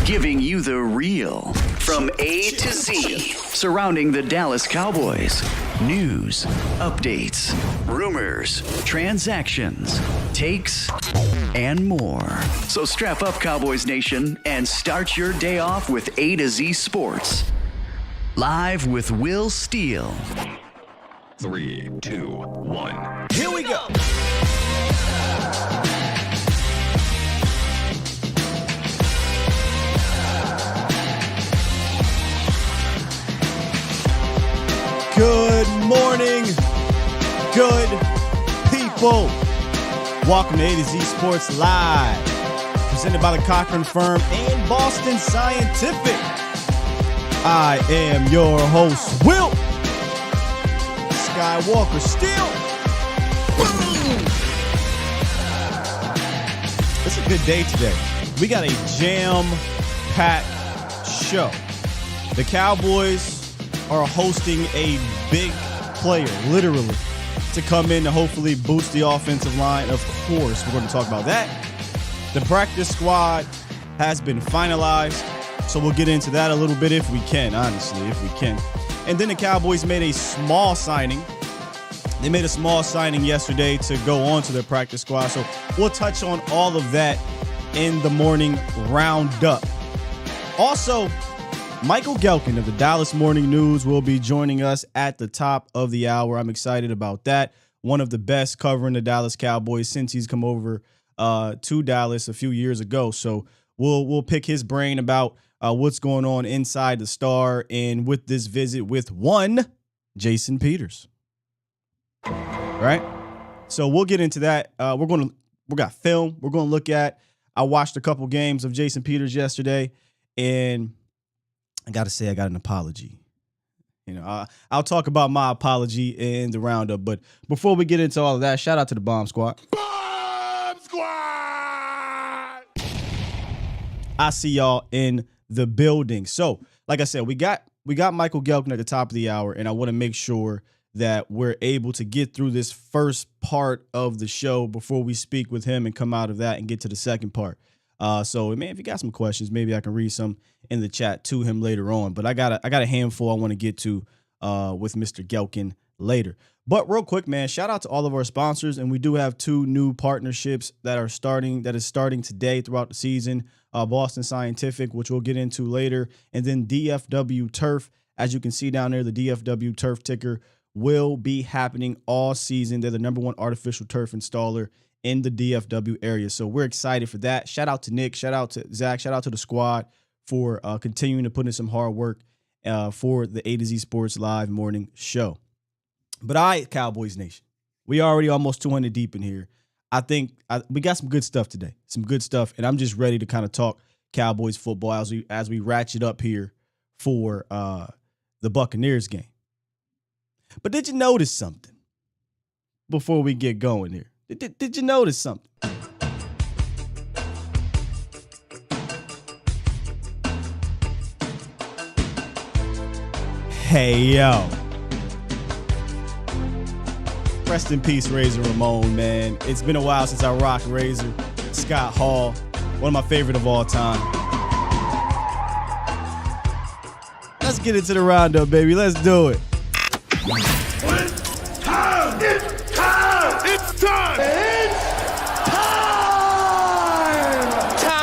giving you the real from A to Z surrounding the Dallas Cowboys. News, updates, rumors, transactions, takes, and more. So strap up, Cowboys Nation, and start your day off with A to Z Sports. Live with Will Steele. 3, 2, 1. Here we go. Good morning, good people. Welcome to A to Z Sports Live, presented by the Cochran Firm and Boston Scientific. I am your host, Will Skywalker Steele. It's a good day today. We got a jam-packed show. The Cowboys are hosting a big player, literally, to come in to hopefully boost the offensive line. Of course, we're going to talk about that. The practice squad has been finalized, so we'll get into that a little bit if we can, honestly, if we can. And then the Cowboys made a small signing. They made a small signing yesterday to go on to their practice squad, so we'll touch on all of that in the morning roundup. Also, Michael Gehlken of the Dallas Morning News will be joining us at the top of the hour. I'm excited about that. One of the best covering the Dallas Cowboys since he's come over to Dallas a few years ago. So we'll pick his brain about what's going on inside the Star and with this visit with one Jason Peters. Right? So we'll get into that. We got film we're going to look at. I watched a couple games of Jason Peters yesterday, and I got to say, I got an apology. I'll talk about my apology in the roundup. But before we get into all of that, shout out to the Bomb Squad. Bomb Squad! I see y'all in the building. So, like I said, we got Michael Gehlken at the top of the hour, and I want to make sure that we're able to get through this first part of the show before we speak with him and come out of that and get to the second part. So, man, if you got some questions, maybe I can read some in the chat to him later on. But I got a handful I want to get to with Mr. Gehlken later. But real quick, man, shout out to all of our sponsors. And we do have two new partnerships that is starting today throughout the season. Boston Scientific, which we'll get into later. And then DFW Turf. As you can see down there, the DFW Turf ticker will be happening all season. They're the #1 artificial turf installer in the DFW area. So we're excited for that. Shout out to Nick. Shout out to Zach. Shout out to the squad for continuing to put in some hard work for the A to Z Sports Live morning show. But all right, Cowboys Nation, we already almost 200 deep in here. I think we got some good stuff today, some good stuff, and I'm just ready to kind of talk Cowboys football as we ratchet up here for the Buccaneers game. But did you notice something before we get going here? Did you notice something? Hey, yo. Rest in peace, Razor Ramon, man. It's been a while since I rocked Razor. Scott Hall, one of my favorite of all time. Let's get into the roundup, baby. Let's do it. It's time! It's time! It's time!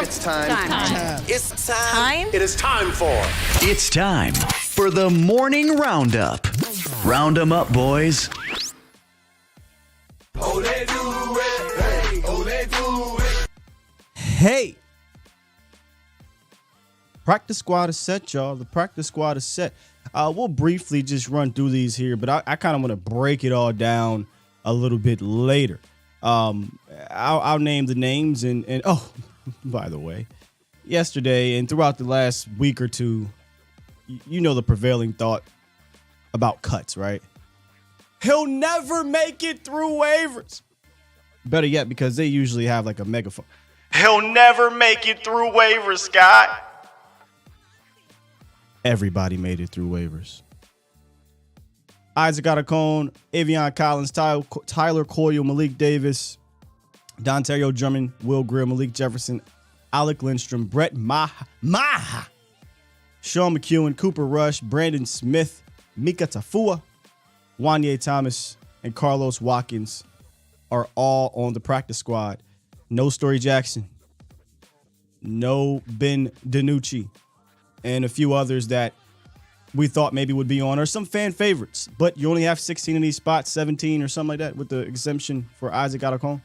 It's time! It's time! It is time for. It's time for the morning roundup. Round 'em up, boys. Oh, they do it! Hey! Oh, they do it! Hey! Practice squad is set, y'all. The practice squad is set. We'll briefly just run through these here, but I kind of want to break it all down a little bit later. I'll name the names and oh, by the way, yesterday and throughout the last week or two, you know the prevailing thought about cuts, right? He'll never make it through waivers. Better yet, because they usually have like a megaphone. He'll never make it through waivers, Scott. Everybody made it through waivers. Isaac Otacone, Avion Collins, Tyler Coyle, Malik Davis, Dontario Drummond, Will Grill, Malik Jefferson, Alec Lindstrom, Brett Maha, Sean McEwen, Cooper Rush, Brandon Smith, Mika Tafua, Wanye Thomas, and Carlos Watkins are all on the practice squad. No Story Jackson, no Ben DiNucci, and a few others that we thought maybe would be on, or some fan favorites. But you only have 16 of these spots, 17 or something like that, with the exemption for Isaac Alarcon.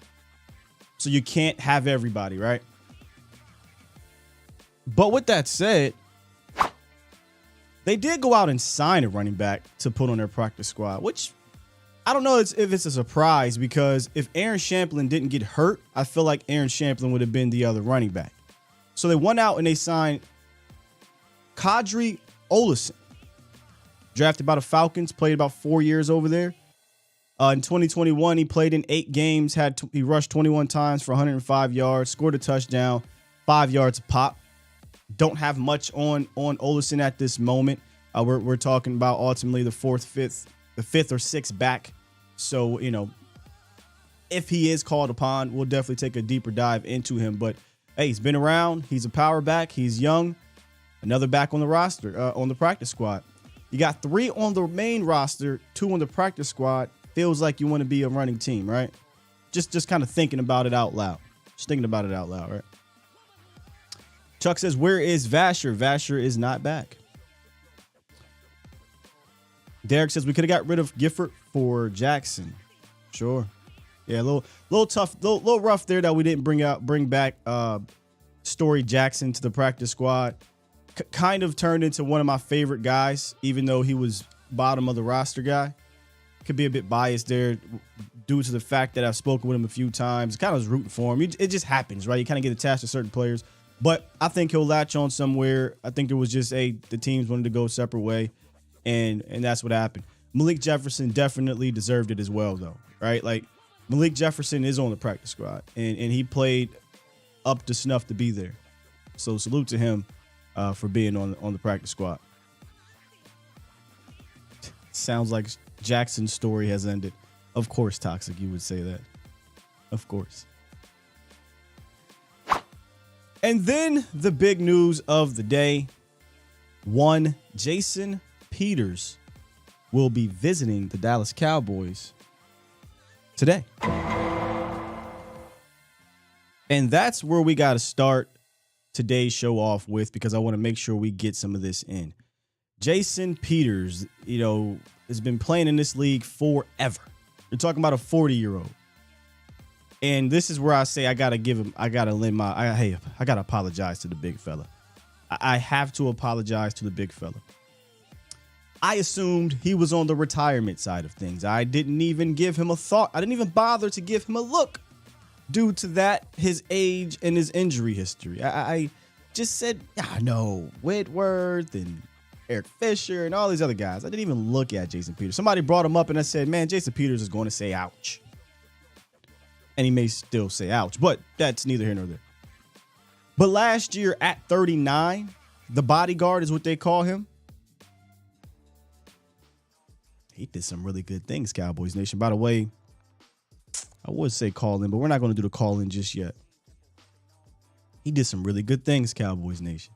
So you can't have everybody, right? But with that said, they did go out and sign a running back to put on their practice squad, which I don't know if it's a surprise, because if Aaron Champlin didn't get hurt, I feel like Aaron Champlin would have been the other running back. So they went out and they signed Kadri Olesen, drafted by the Falcons, played about 4 years over there. In 2021, he played in 8 games, he rushed 21 times for 105 yards, scored a touchdown, 5 yards a pop. Don't have much on Olesen at this moment. We're talking about ultimately the fifth or sixth back. So, if he is called upon, we'll definitely take a deeper dive into him. But hey, he's been around. He's a power back. He's young. Another back on the roster, on the practice squad. You got 3 on the main roster, 2 on the practice squad. Feels like you want to be a running team, right? Just kind of thinking about it out loud. Just thinking about it out loud, right? Chuck says, where is Vasher? Vasher is not back. Derek says we could have got rid of Gifford for Jackson. Sure. Yeah, a little tough, little rough there that we didn't bring back Story Jackson to the practice squad. Kind of turned into one of my favorite guys, even though he was bottom of the roster guy. Could be a bit biased there due to the fact that I've spoken with him a few times. Kind of was rooting for him. It just happens, right? You kind of get attached to certain players. But I think he'll latch on somewhere. I think it was just the teams wanted to go a separate way, and that's what happened. Malik Jefferson definitely deserved it as well, though, right? Like, Malik Jefferson is on the practice squad, and he played up to snuff to be there. So salute to him for being on the practice squad. Sounds like Jackson's story has ended. Of course, Toxic, you would say that. Of course. And then the big news of the day. One, Jason Peters will be visiting the Dallas Cowboys today. And that's where we got to start today's show off with, because I want to make sure we get some of this in. Jason Peters, has been playing in this league forever. You're talking about a 40-year-old. And this is where I say I got to apologize to the big fella. I have to apologize to the big fella. I assumed he was on the retirement side of things. I didn't even give him a thought. I didn't even bother to give him a look due to that, his age and his injury history. I just said, no, Whitworth and Eric Fisher and all these other guys. I didn't even look at Jason Peters. Somebody brought him up and I said, man, Jason Peters is going to say ouch. And he may still say ouch, but that's neither here nor there. But last year at 39, the bodyguard is what they call him. He did some really good things, Cowboys Nation. By the way, I would say call in, but we're not going to do the call in just yet. He did some really good things, Cowboys Nation.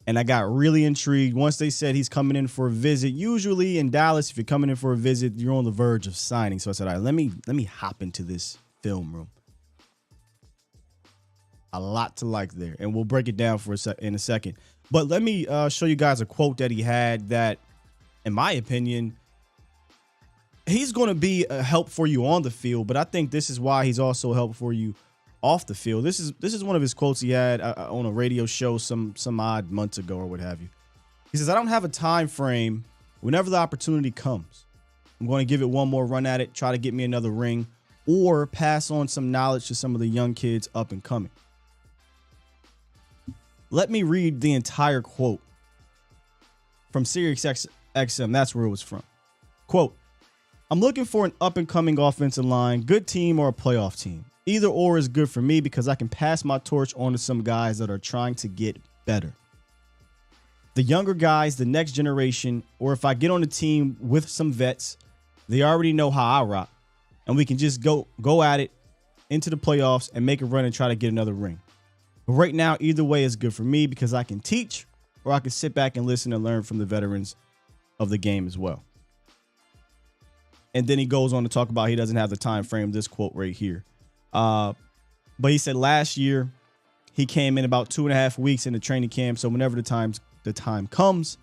And I got really intrigued once they said he's coming in for a visit. Usually in Dallas, if you're coming in for a visit, you're on the verge of signing. So I said, all right, let me hop into this film room. A lot to like there, and we'll break it down in a second. But let me show you guys a quote that he had that, in my opinion, he's going to be a help for you on the field, but I think this is why he's also a help for you off the field. This is one of his quotes he had on a radio show some odd months ago or what have you. He says, I don't have a time frame. Whenever the opportunity comes, I'm going to give it one more run at it, try to get me another ring, or pass on some knowledge to some of the young kids up and coming. Let me read the entire quote from SiriusXM. That's where it was from. Quote, I'm looking for an up-and-coming offensive line, good team or a playoff team. Either or is good for me because I can pass my torch on to some guys that are trying to get better. The younger guys, the next generation, or if I get on a team with some vets, they already know how I rock, and we can just go at it into the playoffs and make a run and try to get another ring. But right now, either way is good for me because I can teach or I can sit back and listen and learn from the veterans of the game as well. And then he goes on to talk about he doesn't have the time frame, this quote right here. But he said last year he came in about 2.5 weeks into training camp. So whenever the time comes,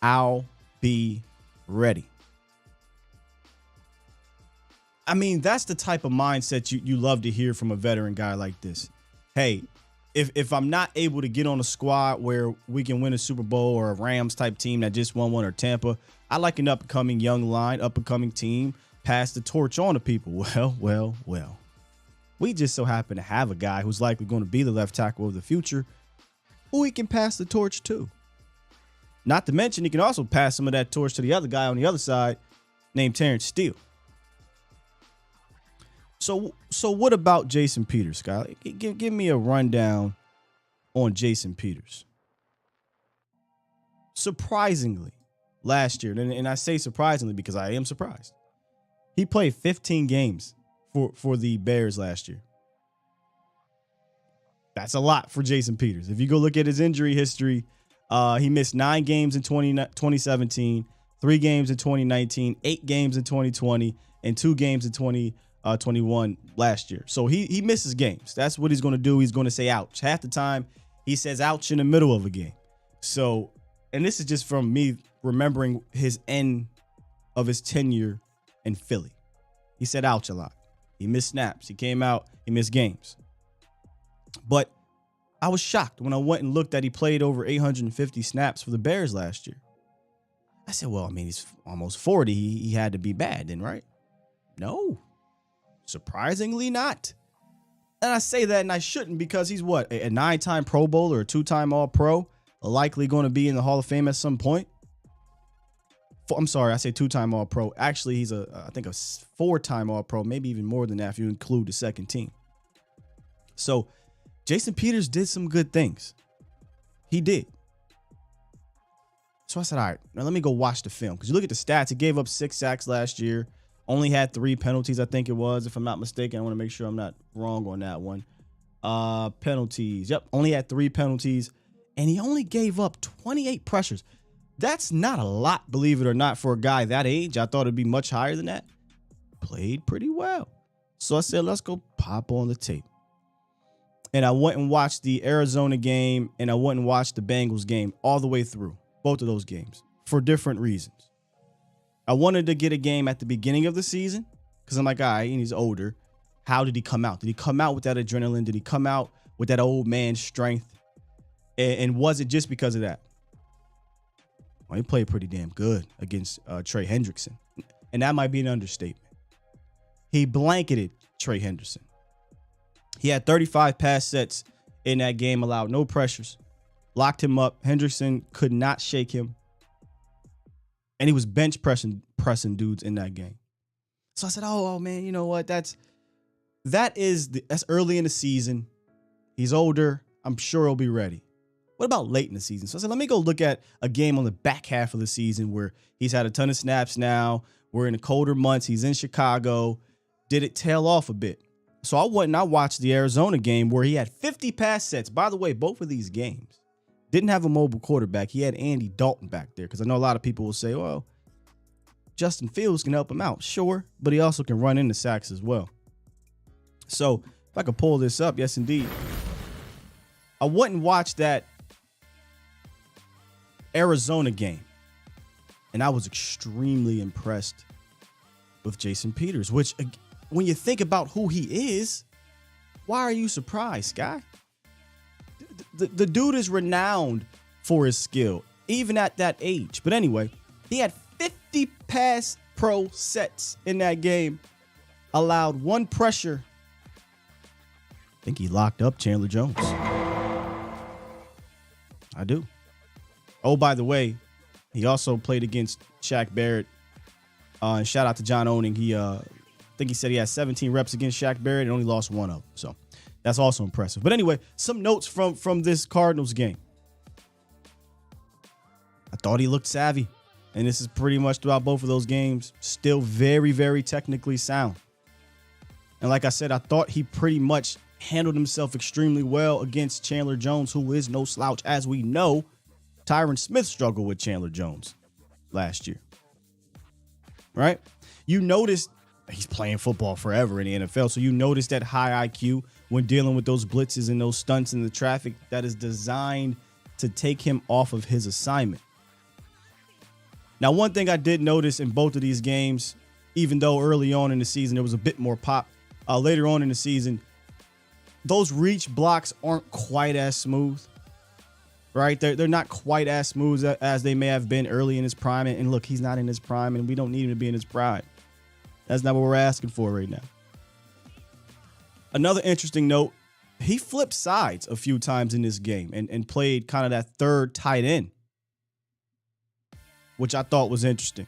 I'll be ready. I mean, that's the type of mindset you love to hear from a veteran guy like this. Hey, if I'm not able to get on a squad where we can win a Super Bowl or a Rams type team that just won one or Tampa, I like an up-and-coming young line, up-and-coming team, pass the torch on to people. Well. We just so happen to have a guy who's likely going to be the left tackle of the future who he can pass the torch to. Not to mention, he can also pass some of that torch to the other guy on the other side named Terrence Steele. So what about Jason Peters, Scott? Give me a rundown on Jason Peters. Surprisingly, last year, and I say surprisingly because I am surprised, he played 15 games for the Bears last year. That's a lot for Jason Peters. If you go look at his injury history, he missed 9 games in 2017, 3 games in 2019, 8 games in 2020, and 2 games in 2021 last year. So he misses games. That's what he's going to do. He's going to say ouch. Half the time he says ouch in the middle of a game. So, and this is just from me remembering his end of his tenure in Philly. He said ouch a lot. He missed snaps. He came out. He missed games. But I was shocked when I went and looked that he played over 850 snaps for the Bears last year. I said, well, I mean, he's almost 40. He had to be bad then, right? No. Surprisingly not. And I say that and I shouldn't because he's what? A 9-time Pro Bowler, a 2-time All-Pro, likely going to be in the Hall of Fame at some point. I'm sorry, I say 2-time All-Pro. Actually, he's I think a 4-time All-Pro, maybe even more than that if you include the second team. So Jason Peters did some good things. He did. So I said, all right, now let me go watch the film. Because you look at the stats, he gave up 6 sacks last year. Only had 3 penalties, I think it was, if I'm not mistaken. I want to make sure I'm not wrong on that one. Penalties. Yep, only had 3 penalties. And he only gave up 28 pressures. That's not a lot, believe it or not, for a guy that age. I thought it'd be much higher than that. Played pretty well. So I said, let's go pop on the tape. And I went and watched the Arizona game, and I went and watched the Bengals game all the way through. Both of those games for different reasons. I wanted to get a game at the beginning of the season because I'm like, all right, and he's older. How did he come out? Did he come out with that adrenaline? Did he come out with that old man strength? And was it just because of that? Well, he played pretty damn good against Trey Hendrickson. And that might be an understatement. He blanketed Trey Henderson. He had 35 pass sets in that game, allowed no pressures, locked him up. Hendrickson could not shake him. And he was bench pressing dudes in that game. So I said, oh man, you know what? That's early in the season. He's older. I'm sure he'll be ready. What about late in the season? So I said, let me go look at a game on the back half of the season where he's had a ton of snaps now. We're in the colder months. He's in Chicago. Did it tail off a bit? So I went and I watched the Arizona game where he had 50 pass sets. By the way, both of these games didn't have a mobile quarterback. He had Andy Dalton back there because I know a lot of people will say, well, Justin Fields can help him out. Sure, but he also can run into sacks as well. So if I could pull this up, yes, indeed. I went and watched that Arizona game, and I was extremely impressed with Jason Peters, which when you think about who he is, why are you surprised, Sky? The dude is renowned for his skill, even at that age. But anyway, he had 50 pass pro sets in that game, allowed 1 pressure. I think he locked up Chandler Jones. I do. Oh, by the way, he also played against Shaq Barrett. And shout out to John Owning. I think he said he had 17 reps against Shaq Barrett and only lost 1 of them. So that's also impressive. But anyway, some notes from this Cardinals game. I thought he looked savvy. And this is pretty much throughout both of those games. Still very, very technically sound. And like I said, I thought he pretty much handled himself extremely well against Chandler Jones, who is no slouch. As we know, Tyron Smith struggled with Chandler Jones last year. Right? You notice he's playing football forever in the NFL, so you notice that high IQ when dealing with those blitzes and those stunts in the traffic that is designed to take him off of his assignment. Now, one thing I did notice in both of these games, even though early on in the season there was a bit more pop, later on in the season, those reach blocks aren't quite as smooth, right? They're not quite as smooth as they may have been early in his prime. And look, he's not in his prime, and we don't need him to be in his prime. That's not what we're asking for right now. Another interesting note, he flipped sides a few times in this game and played kind of that third tight end, which I thought was interesting.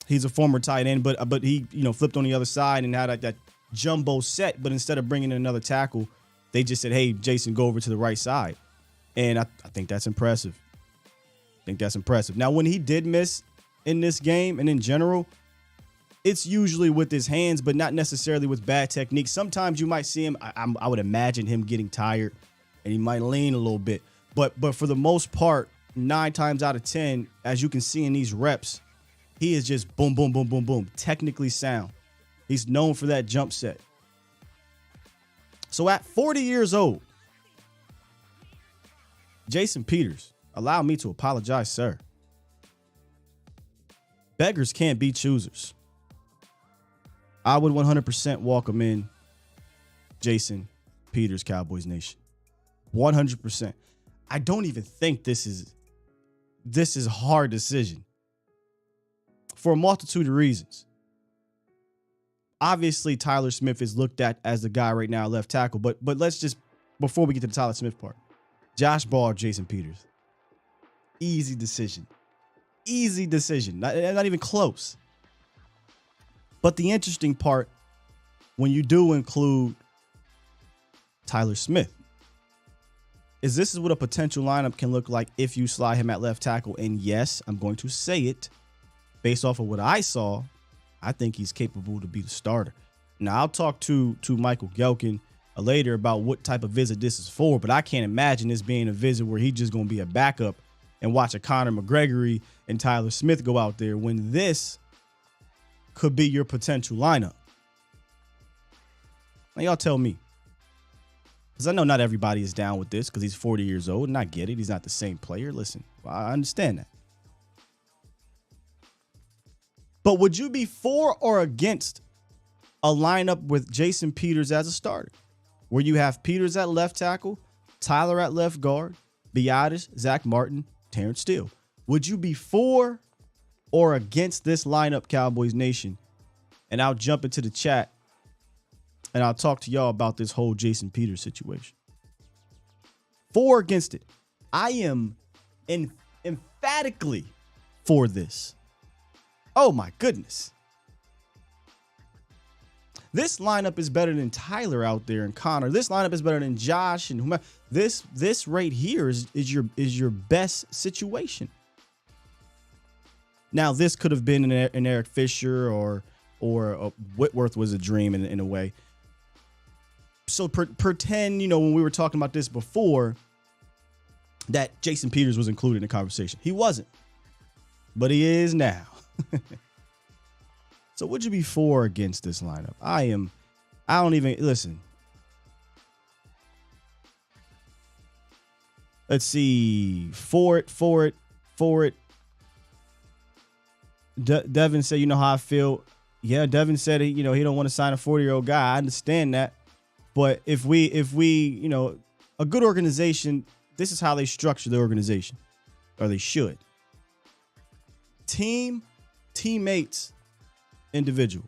He's a former tight end, but he flipped on the other side and had that jumbo set. But instead of bringing in another tackle, they just said, "Hey, Jason, go over to the right side," and I think that's impressive. Now, when he did miss in this game and in general, it's usually with his hands, but not necessarily with bad technique. Sometimes you might see him. I would imagine him getting tired, and he might lean a little bit. But for the most part, 9 times out of 10, as you can see in these reps, he is just boom, boom, boom, boom, boom, technically sound. He's known for that jump set. So at 40 years old, Jason Peters, allow me to apologize, sir. Beggars can't be choosers. I would 100% welcome in Jason Peters, Cowboys Nation. 100%. I don't even think this is a hard decision for a multitude of reasons. Obviously, Tyler Smith is looked at as the guy right now, left tackle. But let's just, before we get to the Tyler Smith part, Josh Ball, Jason Peters. Easy decision. Not even close. But the interesting part, when you do include Tyler Smith, is this is what a potential lineup can look like if you slide him at left tackle. And yes, I'm going to say it, based off of what I saw, I think he's capable to be the starter. Now, I'll talk to Michael Gehlken later about what type of visit this is for, but I can't imagine this being a visit where he's just going to be a backup and watch a Conor McGregory and Tyler Smith go out there when this could be your potential lineup. Now, y'all tell me. Because I know not everybody is down with this because he's 40 years old, and I get it. He's not the same player. Listen, I understand that. But would you be for or against a lineup with Jason Peters as a starter, where you have Peters at left tackle, Tyler at left guard, Biadasz, Zach Martin, Terrence Steele? Would you be for or against this lineup, Cowboys Nation? And I'll jump into the chat and I'll talk to y'all about this whole Jason Peters situation. For or against it? I am emphatically for this. Oh my goodness. This lineup is better than Tyler out there and Connor. This lineup is better than Josh and whomever. This right here is your best situation. Now, this could have been an Eric Fisher or Whitworth was a dream in a way. So pretend, when we were talking about this before, that Jason Peters was included in the conversation. He wasn't, but he is now. So would you be for or against this lineup? I don't even listen. Let's see. For it. Devin said, you know how I feel. Yeah, Devin said he don't want to sign a 40-year-old guy. I understand that. But if we, a good organization, this is how they structure the organization, or they should. Teammates, individual.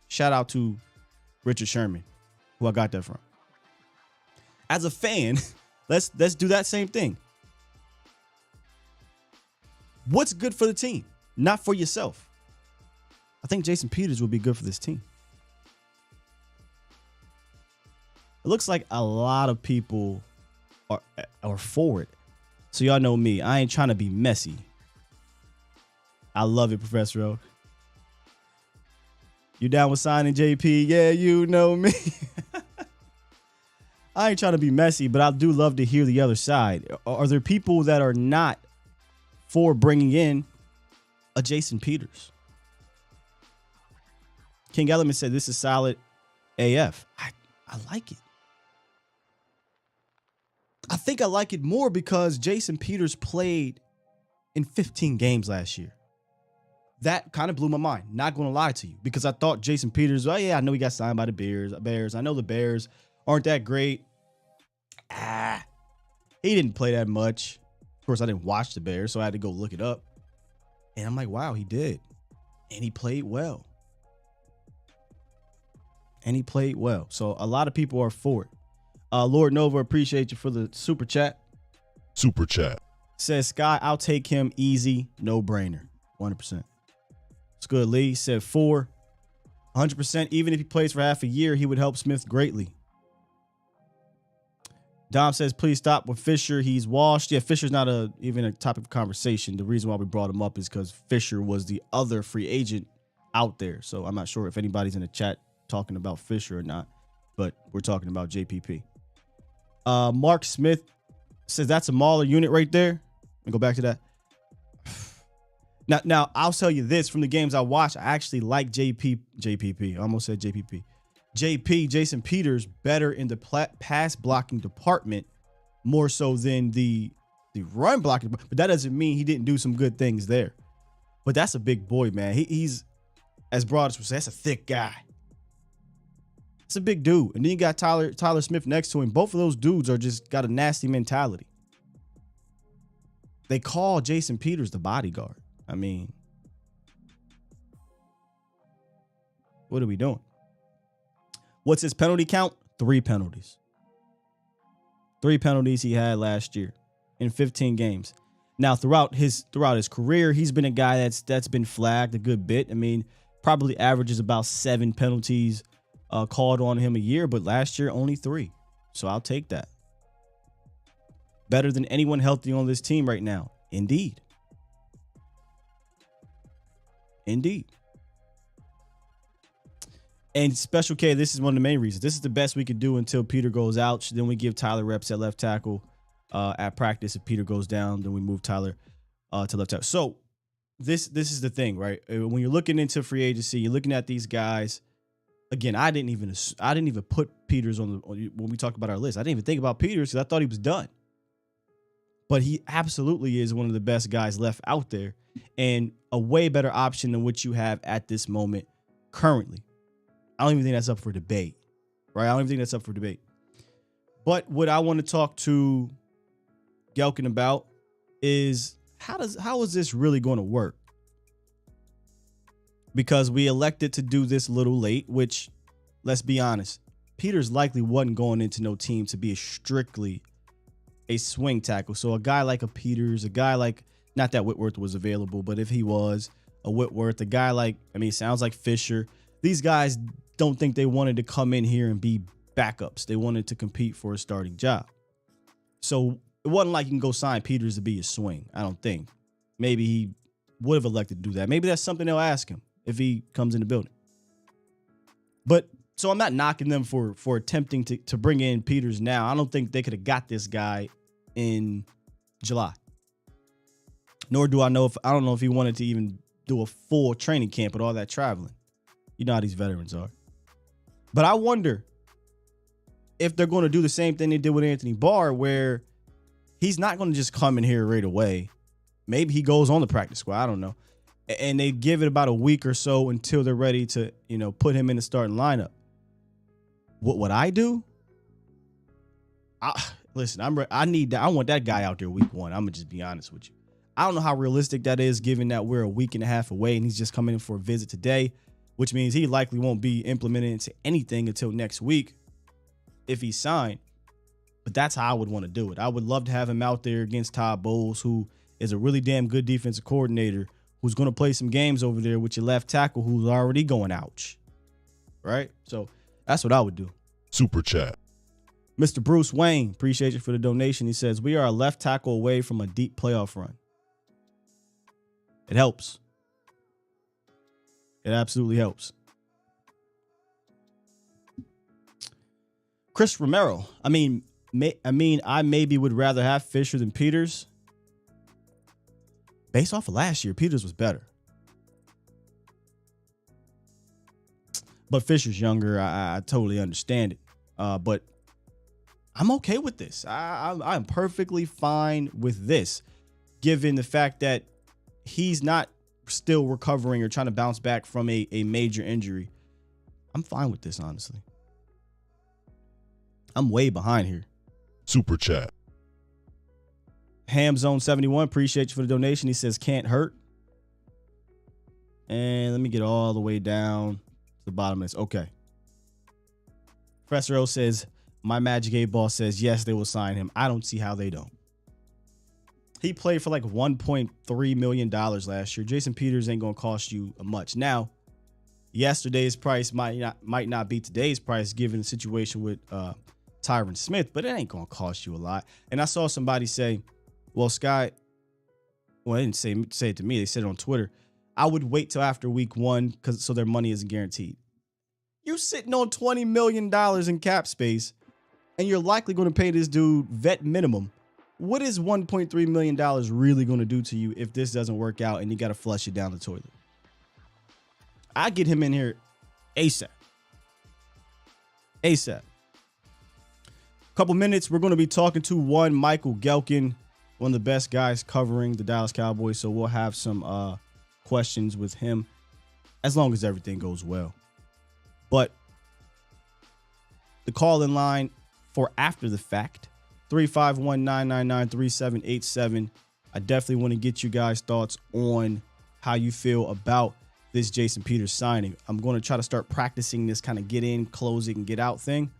Shout out to Richard Sherman, who I got that from. As a fan, let's do that same thing. What's good for the team, not for yourself? I think Jason Peters will be good for this team. It looks like a lot of people are for it. So y'all know me. I ain't trying to be messy. I love it, Professor O. You down with signing JP? Yeah, you know me. I ain't trying to be messy, but I do love to hear the other side. Are there people that are not for bringing in a Jason Peters? King Element said this is solid AF. I like it. I think I like it more because Jason Peters played in 15 games last year. That kind of blew my mind. Not going to lie to you, because I thought Jason Peters, oh yeah, I know he got signed by the Bears. I know the Bears aren't that great. He didn't play that much. Of course, I didn't watch the Bears, so I had to go look it up. And I'm like, wow, he did. And he played well. So a lot of people are for it. Lord Nova, appreciate you for the super chat. Super chat. Says, Sky, I'll take him easy. No brainer. 100%. It's good. Lee said 4. 100%. Even if he plays for half a year, he would help Smith greatly. Dom says, please stop with Fisher. He's washed. Yeah, Fisher's not even a topic of conversation. The reason why we brought him up is because Fisher was the other free agent out there. So I'm not sure if anybody's in the chat talking about Fisher or not, but we're talking about JPP. Mark Smith says that's a Mahler unit right there. Let me go back to that. Now I'll tell you this, from the games I watched, I actually like JPP. I almost said JPP. JP, Jason Peters, better in the pass blocking department, more so than the run blocking. But that doesn't mean he didn't do some good things there. But that's a big boy, man. He's, as broad as we say, that's a thick guy. It's a big dude. And then you got Tyler Smith next to him. Both of those dudes are just got a nasty mentality. They call Jason Peters the bodyguard. I mean, what are we doing? What's his penalty count? 3 penalties. 3 penalties he had last year in 15 games. Now, throughout his career, he's been a guy that's been flagged a good bit. I mean, probably averages about 7 penalties called on him a year, but last year only 3. So I'll take that. Better than anyone healthy on this team right now. Indeed. And Special K, this is one of the main reasons. This is the best we could do until Peter goes out. Then we give Tyler reps at left tackle at practice. If Peter goes down, then we move Tyler to left tackle. So this is the thing, right? When you're looking into free agency, you're looking at these guys. Again, I didn't even put Peters on when we talk about our list. I didn't even think about Peters because I thought he was done. But he absolutely is one of the best guys left out there, and a way better option than what you have at this moment currently. I don't even think that's up for debate, right? I don't even think that's up for debate. But what I want to talk to Gehlken about is how is this really going to work? Because we elected to do this a little late, which, let's be honest, Peters likely wasn't going into no team to be strictly a swing tackle. So a guy like a Peters, a guy like, not that Whitworth was available, but if he was a Whitworth, a guy like, it sounds like Fisher, these guys don't think they wanted to come in here and be backups. They wanted to compete for a starting job. So it wasn't like you can go sign Peters to be a swing. I don't think. Maybe he would have elected to do that. Maybe that's something they'll ask him if he comes in the building. But so I'm not knocking them for attempting to bring in Peters now. I don't think they could have got this guy in July. Nor do I know I don't know if he wanted to even do a full training camp with all that traveling. You know how these veterans are. But I wonder if they're going to do the same thing they did with Anthony Barr, where he's not going to just come in here right away. Maybe he goes on the practice squad. I don't know. And they give it about a week or so until they're ready to, put him in the starting lineup. What would I do? Listen, I want that guy out there week 1. I'm going to just be honest with you. I don't know how realistic that is, given that we're a week and a half away and he's just coming in for a visit today, which means he likely won't be implemented into anything until next week if he's signed. But that's how I would want to do it. I would love to have him out there against Todd Bowles, who is a really damn good defensive coordinator, who's going to play some games over there with your left tackle who's already going ouch. Right? So that's what I would do. Super chat. Mr. Bruce Wayne, appreciate you for the donation. He says, we are a left tackle away from a deep playoff run. It helps. It absolutely helps. Chris Romero. I maybe would rather have Fisher than Peters. Based off of last year, Peters was better. But Fisher's younger. I totally understand it. But I'm okay with this. I'm perfectly fine with this, given the fact that he's not still recovering or trying to bounce back from a major injury. I'm fine with this, honestly. I'm way behind here. Super chat. Hamzone71, appreciate you for the donation. He says, can't hurt. And let me get all the way down to the bottom of this. Okay. Professor O says, my Magic 8 Ball says, yes, they will sign him. I don't see how they don't. He played for like $1.3 million last year. Jason Peters ain't going to cost you much. Now, yesterday's price might not be today's price given the situation with Tyron Smith, but it ain't going to cost you a lot. And I saw somebody say, well, Scott, well, they didn't say it to me. They said it on Twitter. I would wait till after week 1 so their money isn't guaranteed. You're sitting on $20 million in cap space, and you're likely going to pay this dude vet minimum. What is $1.3 million really going to do to you if this doesn't work out and you got to flush it down the toilet? I get him in here ASAP. ASAP. Couple minutes, we're going to be talking to one Michael Gehlken, one of the best guys covering the Dallas Cowboys. So we'll have some questions with him as long as everything goes well. But the call-in line for after the fact, 351-999-3787. I definitely want to get you guys' thoughts on how you feel about this Jason Peters signing. I'm going to try to start practicing this kind of get in, close it, and get out thing.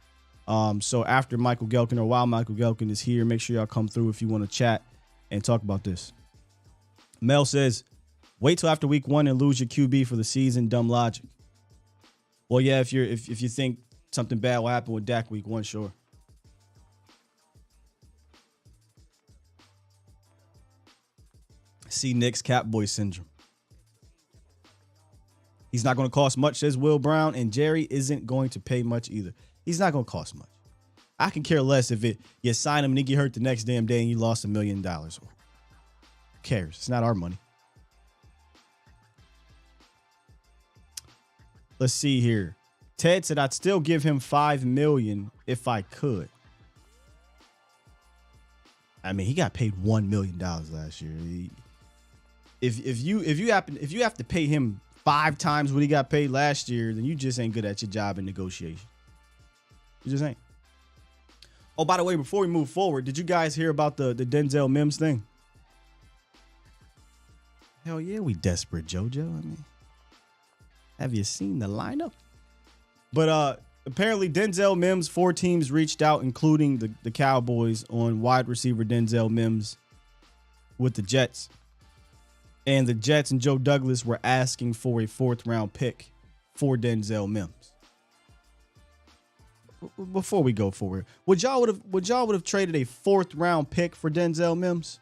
So after Michael Gehlken, or while Michael Gehlken is here, make sure y'all come through if you want to chat and talk about this. Mel says, wait till after week 1 and lose your QB for the season. Dumb logic. Well, yeah, if you think something bad will happen with Dak week 1, sure. See Nick's Catboy syndrome. He's not going to cost much, says Will Brown, and Jerry isn't going to pay much either. He's not going to cost much. I can care less if you sign him and he get hurt the next damn day and you lost $1 million. Who cares? It's not our money. Let's see here. Ted said I'd still give him $5 million if I could. I mean, he got paid $1 million last year. If you have to pay him 5 times what he got paid last year, then you just ain't good at your job in negotiation. You just ain't. Oh, by the way, before we move forward, did you guys hear about the Denzel Mims thing? Hell yeah, we desperate, JoJo. I mean, have you seen the lineup? But apparently Denzel Mims, 4 teams reached out, including the Cowboys, on wide receiver Denzel Mims with the Jets. And the Jets and Joe Douglas were asking for a 4th round pick for Denzel Mims. Before we go forward, would y'all would have traded a 4th round pick for Denzel Mims?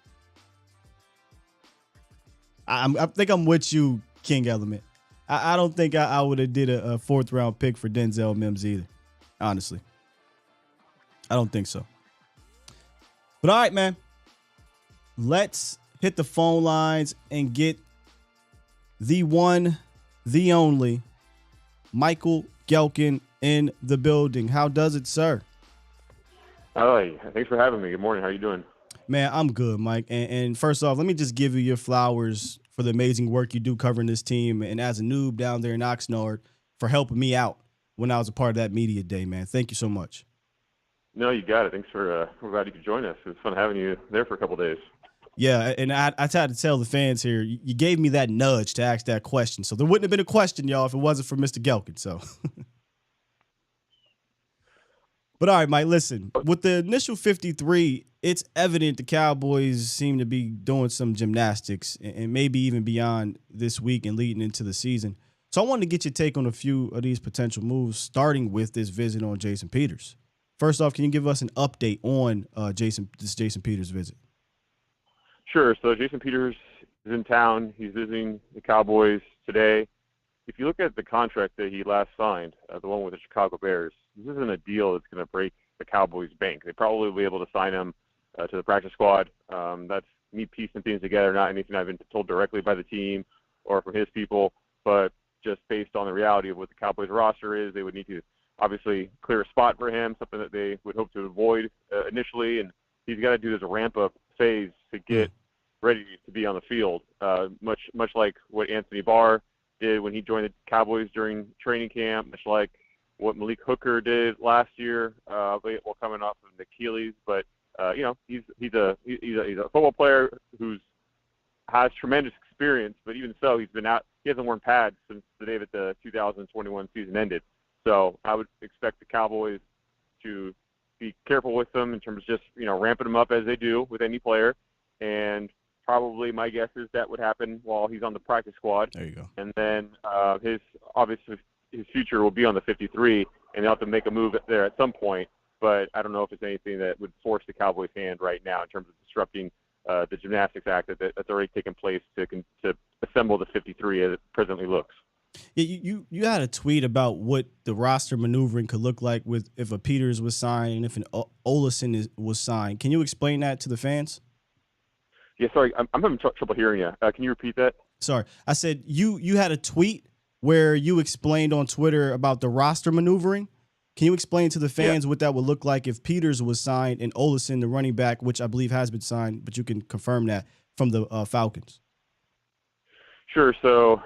I think I'm with you, King Element. I don't think I would have did a 4th round pick for Denzel Mims either. Honestly, I don't think so. But all right, man, let's hit the phone lines and get the one, the only Michael Gehlken in the building. How does it, sir? Hi, thanks for having me. Good morning. How are you doing? Man, I'm good, Mike. And first off, let me just give you your flowers for the amazing work you do covering this team, and as a noob down there in Oxnard, for helping me out when I was a part of that media day, man. Thank you so much. No, you got it. Thanks for. We're glad you could join us. It was fun having you there for a couple of days. Yeah, and I tried to tell the fans here, you gave me that nudge to ask that question, so there wouldn't have been a question, y'all, if it wasn't for Mr. Gehlken. So. But all right, Mike, listen, with the initial 53, it's evident the Cowboys seem to be doing some gymnastics and maybe even beyond this week and leading into the season. So I wanted to get your take on a few of these potential moves, starting with this visit on Jason Peters. First off, can you give us an update on Jason Peters visit? Sure. So Jason Peters is in town. He's visiting the Cowboys today. If you look at the contract that he last signed, the one with the Chicago Bears, this isn't a deal that's going to break the Cowboys bank. They probably will be able to sign him to the practice squad. That's me piecing things together, not anything I've been told directly by the team or from his people, but just based on the reality of what the Cowboys roster is. They would need to obviously clear a spot for him, something that they would hope to avoid initially, and he's got to do this ramp-up phase to get ready to be on the field, much like what Anthony Barr did when he joined the Cowboys during training camp, much like what Malik Hooker did last year, while coming off of the Achilles. But he's a football player who has tremendous experience, but even so, he hasn't worn pads since the day that the 2021 season ended. So I would expect the Cowboys to be careful with them in terms of just ramping them up as they do with any player, and probably my guess is that would happen while he's on the practice squad. There you go. And then his future will be on the 53, and they'll have to make a move there at some point. But I don't know if it's anything that would force the Cowboys' hand right now in terms of disrupting the gymnastics act that's already taken place to assemble the 53 as it presently looks. Yeah, you had a tweet about what the roster maneuvering could look like with if a Peters was signed and if an Olesen was signed. Can you explain that to the fans? Yeah, sorry, I'm having trouble hearing you. Can you repeat that? Sorry, I said you had a tweet where you explained on Twitter about the roster maneuvering. Can you explain to the fans what that would look like if Peters was signed and Olesen, the running back, which I believe has been signed, but you can confirm that, from the Falcons? Sure. So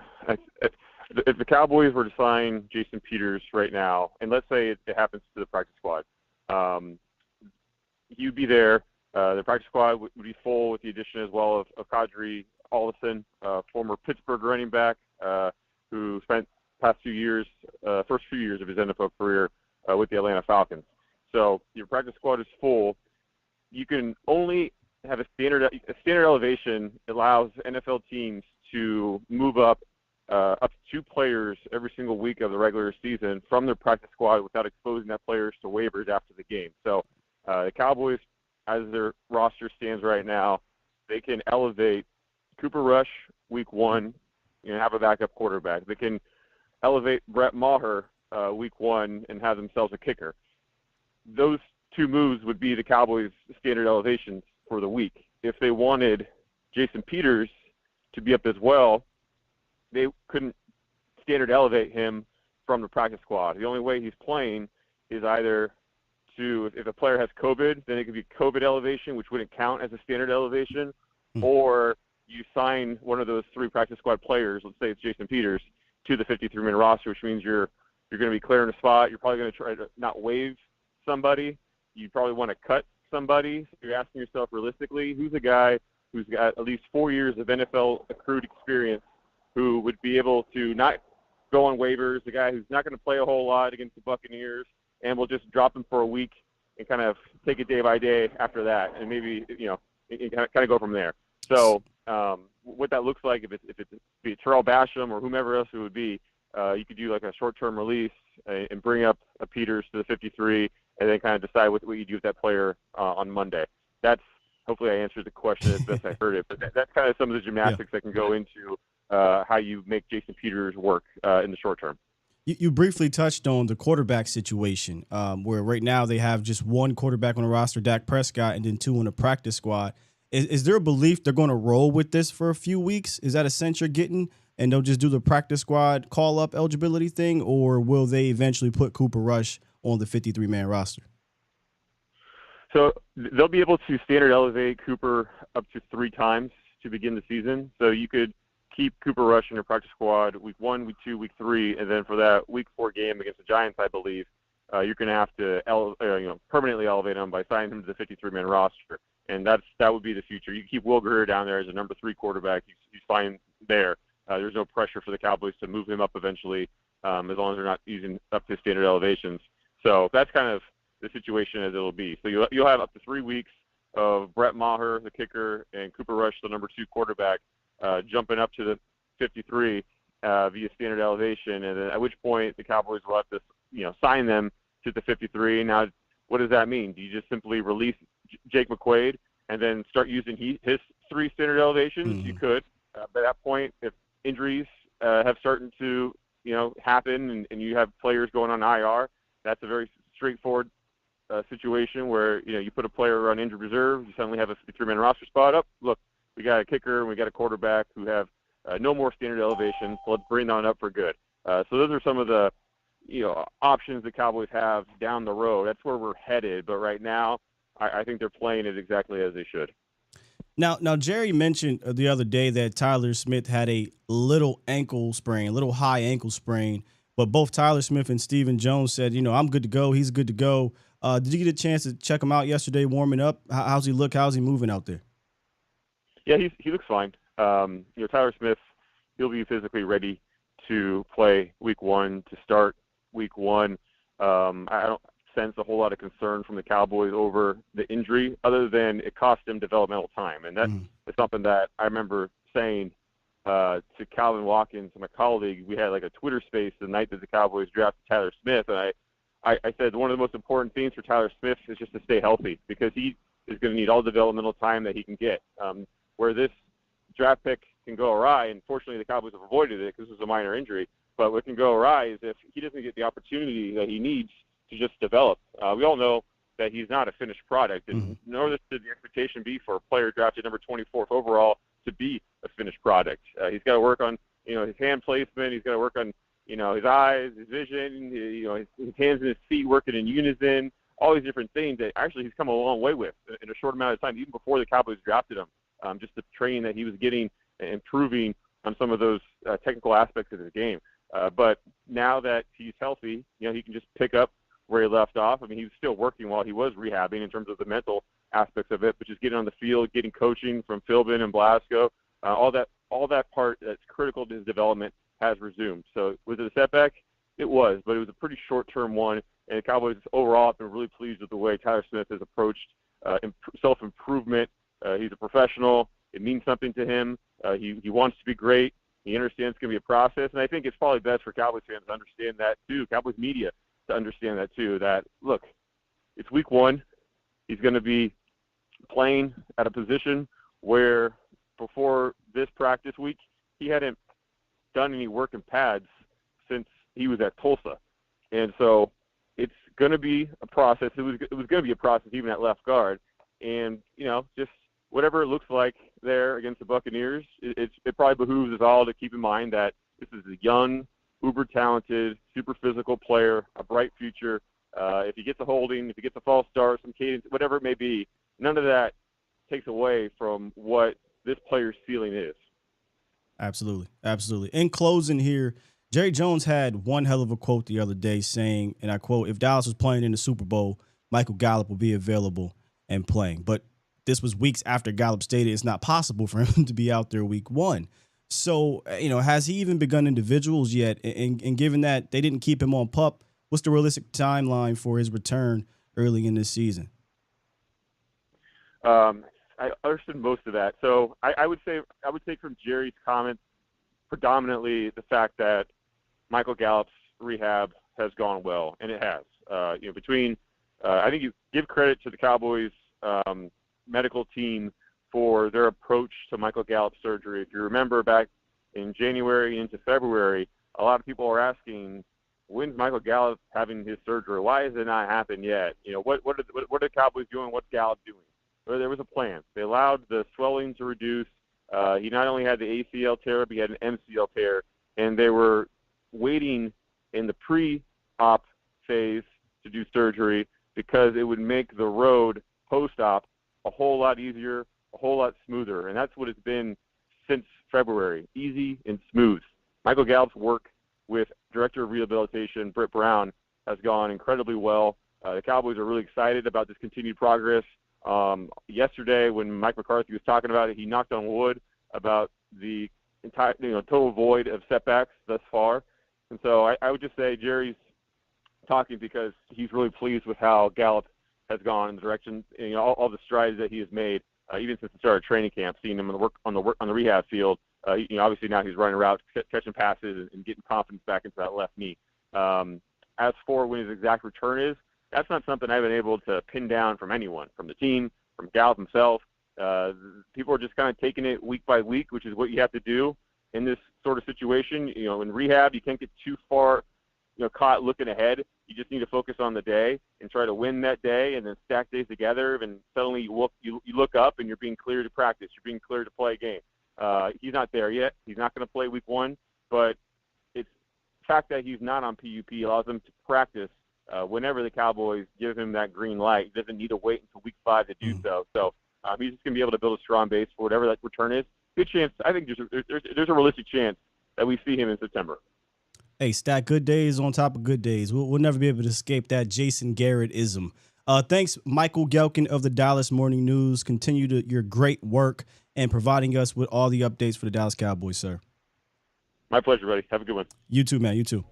if the Cowboys were to sign Jason Peters right now, and let's say it happens to the practice squad, you'd be there. The practice squad would be full with the addition as well of Kadri Olesen, former Pittsburgh running back, who spent first few years of his NFL career with the Atlanta Falcons. So your practice squad is full. You can only have a standard elevation. Allows NFL teams to move up to 2 players every single week of the regular season from their practice squad without exposing that players to waivers after the game. So the Cowboys, as their roster stands right now, they can elevate Cooper Rush week 1 and have a backup quarterback. They can elevate Brett Maher week 1 and have themselves a kicker. Those 2 moves would be the Cowboys' standard elevations for the week. If they wanted Jason Peters to be up as well, they couldn't standard elevate him from the practice squad. The only way he's playing is either if a player has COVID, then it could be COVID elevation, which wouldn't count as a standard elevation, or you sign one of those 3 practice squad players, let's say it's Jason Peters, to the 53-man roster, which means you're going to be clearing a spot. You're probably going to try to not waive somebody. You probably want to cut somebody. So you're asking yourself realistically, who's a guy who's got at least 4 years of NFL accrued experience who would be able to not go on waivers, the guy who's not going to play a whole lot against the Buccaneers, and we'll just drop him for a week and kind of take it day by day after that, and maybe kind of go from there. So what that looks like, if it's be Terrell Basham or whomever else it would be, you could do like a short-term release and bring up a Peters to the 53, and then kind of decide what you do with that player on Monday. That's hopefully I answered the question as best I heard it, but that's kind of some of the gymnastics that can go into how you make Jason Peters work in the short term. You briefly touched on the quarterback situation, where right now they have just 1 quarterback on the roster, Dak Prescott, and then 2 on the practice squad. Is there a belief they're going to roll with this for a few weeks? Is that a sense you're getting, and they'll just do the practice squad call-up eligibility thing, or will they eventually put Cooper Rush on the 53-man roster? So they'll be able to standard elevate Cooper up to 3 times to begin the season. So you could keep Cooper Rush in your practice squad week 1, week 2, week 3, and then for that week 4 game against the Giants, I believe, you're going to have to permanently elevate him by signing him to the 53-man roster, and that would be the future. You keep Will Greer down there as a number 3 quarterback. He's fine there. There's no pressure for the Cowboys to move him up eventually, as long as they're not using up to standard elevations. So that's kind of the situation as it'll be. So you'll have up to 3 weeks of Brett Maher, the kicker, and Cooper Rush, the number 2 quarterback, jumping up to the 53 via standard elevation, and then at which point the Cowboys will have to sign them to the 53. Now, what does that mean? Do you just simply release Jake McQuaid and then start using his 3 standard elevations? You could. By that point, if injuries have started to happen and you have players going on IR, that's a very straightforward situation where, you put a player on injured reserve, you suddenly have a 53-man roster spot up. Look, we got a kicker and we got a quarterback who have no more standard elevation, so let's bring on up for good. So those are some of the, options the Cowboys have down the road. That's where we're headed. But right now, I think they're playing it exactly as they should. Now, Jerry mentioned the other day that Tyler Smith had a little high ankle sprain, but both Tyler Smith and Stephen Jones said, I'm good to go. He's good to go. Did you get a chance to check him out yesterday, warming up? How's he look? How's he moving out there? Yeah, he looks fine. Tyler Smith, he'll be physically ready to play week 1, to start week 1. I don't sense a whole lot of concern from the Cowboys over the injury, other than it cost him developmental time. And that is something that I remember saying to Calvin Watkins, my colleague. We had like a Twitter space the night that the Cowboys drafted Tyler Smith, and I said one of the most important things for Tyler Smith is just to stay healthy, because he is going to need all the developmental time that he can get. Where this draft pick can go awry, and fortunately the Cowboys have avoided it because it was a minor injury, but what can go awry is if he doesn't get the opportunity that he needs to just develop. We all know that he's not a finished product, and nor should the expectation be for a player drafted number 24th overall to be a finished product. He's got to work on, his hand placement. He's got to work on, his eyes, his vision, his hands and his feet working in unison, all these different things that actually he's come a long way with in a short amount of time, even before the Cowboys drafted him. Just the training that he was getting and improving on some of those technical aspects of his game. But now that he's healthy, he can just pick up where he left off. I mean, he was still working while he was rehabbing in terms of the mental aspects of it, but just getting on the field, getting coaching from Philbin and Blasco, all that part that's critical to his development has resumed. So was it a setback? It was, but it was a pretty short-term one, and the Cowboys overall have been really pleased with the way Tyler Smith has approached self-improvement. He's a professional. It means something to him. He wants to be great. He understands it's going to be a process, and I think it's probably best for Cowboys fans to understand that too, Cowboys media to understand that too, that, look, it's week 1. He's going to be playing at a position where before this practice week, he hadn't done any work in pads since he was at Tulsa. And so it's going to be a process. It was going to be a process even at left guard. And, just whatever it looks like there against the Buccaneers, it probably behooves us all to keep in mind that this is a young, uber-talented, super physical player, a bright future. If he gets a holding, if he gets a false start, some cadence, whatever it may be, none of that takes away from what this player's ceiling is. Absolutely. Absolutely. In closing here, Jerry Jones had one hell of a quote the other day saying, and I quote, "If Dallas was playing in the Super Bowl, Michael Gallup will be available and playing." But this was weeks after Gallup stated it's not possible for him to be out there week 1. So, has he even begun individuals yet? And given that they didn't keep him on PUP, what's the realistic timeline for his return early in this season? I understood most of that. So I would say from Jerry's comments, predominantly the fact that Michael Gallup's rehab has gone well, and it has. I think you give credit to the Cowboys medical team for their approach to Michael Gallup's surgery. If you remember back in January into February, a lot of people are asking, when's Michael Gallup having his surgery? Why has it not happened yet? What are the Cowboys doing? What's Gallup doing? Well, there was a plan. They allowed the swelling to reduce. He not only had the ACL tear, but he had an MCL tear, and they were waiting in the pre-op phase to do surgery because it would make the road post-op a whole lot easier, a whole lot smoother, and that's what it's been since February, easy and smooth. Michael Gallup's work with Director of Rehabilitation, Britt Brown, has gone incredibly well. The Cowboys are really excited about this continued progress. Yesterday, when Mike McCarthy was talking about it, he knocked on wood about the entire, total void of setbacks thus far. And so I would just say Jerry's talking because he's really pleased with how Gallup has gone in the direction, all the strides that he has made, even since the start of training camp, seeing him on the rehab field. Obviously now he's running routes, catching passes, and getting confidence back into that left knee. As for when his exact return is, that's not something I've been able to pin down from anyone, from the team, from Gallup himself. People are just kind of taking it week by week, which is what you have to do in this sort of situation. In rehab, you can't get too far caught looking ahead. You just need to focus on the day and try to win that day, and then stack days together. And suddenly you look up and you're being cleared to practice. You're being cleared to play a game. He's not there yet. He's not going to play week 1, but it's the fact that he's not on PUP allows him to practice whenever the Cowboys give him that green light. He doesn't need to wait until week 5 to do so. So he's just going to be able to build a strong base for whatever that return is. Good chance. I think there's a realistic chance that we see him in September. Hey, stack good days on top of good days. We'll never be able to escape that Jason Garrett-ism. Thanks, Michael Gehlken of the Dallas Morning News. Continue your great work and providing us with all the updates for the Dallas Cowboys, sir. My pleasure, buddy. Have a good one. You too, man. You too.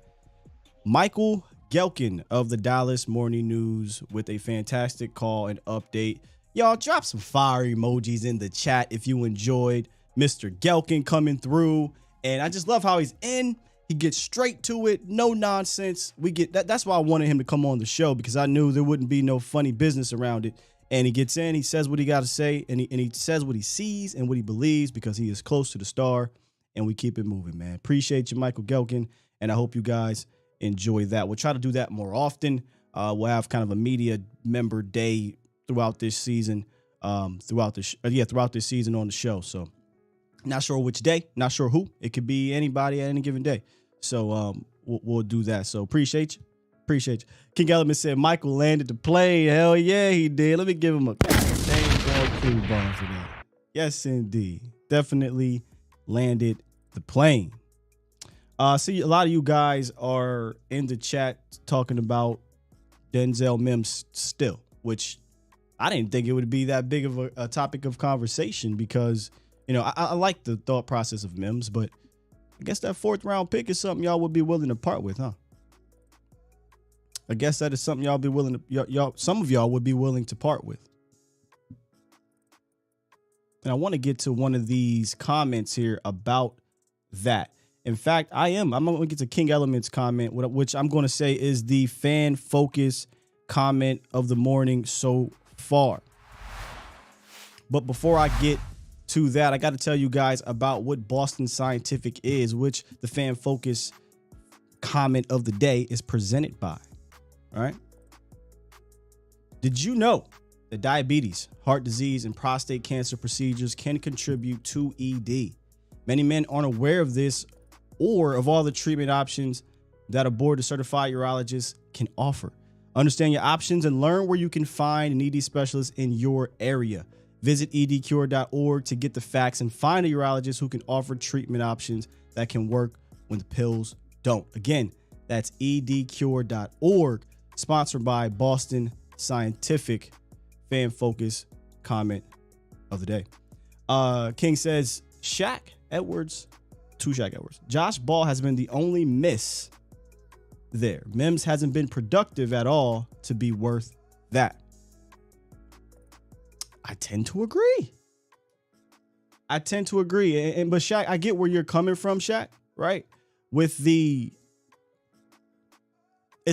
Michael Gehlken of the Dallas Morning News with a fantastic call and update. Y'all, drop some fire emojis in the chat if you enjoyed Mr. Gehlken coming through. And I just love how he's in. He gets straight to it, no nonsense. We get that. That's why I wanted him to come on the show, because I knew there wouldn't be no funny business around it. And he gets in, he says what he got to say, and he says what he sees and what he believes, because he is close to the star. And we keep it moving, man. Appreciate you, Michael Gehlken, and I hope you guys enjoy that. We'll try to do that more often. We'll have kind of a media member day throughout this season, throughout this season on the show. So. Not sure which day, not sure who. It could be anybody at any given day. So we'll do that. So appreciate you. King Element said Michael landed the plane. Hell yeah, he did. Let me give him a cool bomb for that. Yes, indeed. Definitely landed the plane. See, a lot of you guys are in the chat talking about Denzel Mims still, which I didn't think it would be that big of a topic of conversation, because I like the thought process of Mims, but I guess that 4th round pick is something y'all would be willing to part with, huh? I guess that is something y'all be willing to, some of y'all would be willing to part with. And I want to get to one of these comments here about that. In fact, I'm going to get to King Element's comment, which I'm going to say is the fan focus comment of the morning so far. But before I get to that, I got to tell you guys about what Boston Scientific is, which the fan focus comment of the day is presented by. All right. Did you know that diabetes, heart disease, and prostate cancer procedures can contribute to ED? Many men aren't aware of this or of all the treatment options that a board certified urologist can offer. Understand your options and learn where you can find an ED specialist in your area. Visit edcure.org to get the facts and find a urologist who can offer treatment options that can work when the pills don't. Again, that's edcure.org, sponsored by Boston Scientific. Fan focus comment of the day. King says, Shaq Edwards. Josh Ball has been the only miss there. Mims hasn't been productive at all to be worth that. I tend to agree. But Shaq, I get where you're coming from, Shaq, right? With it's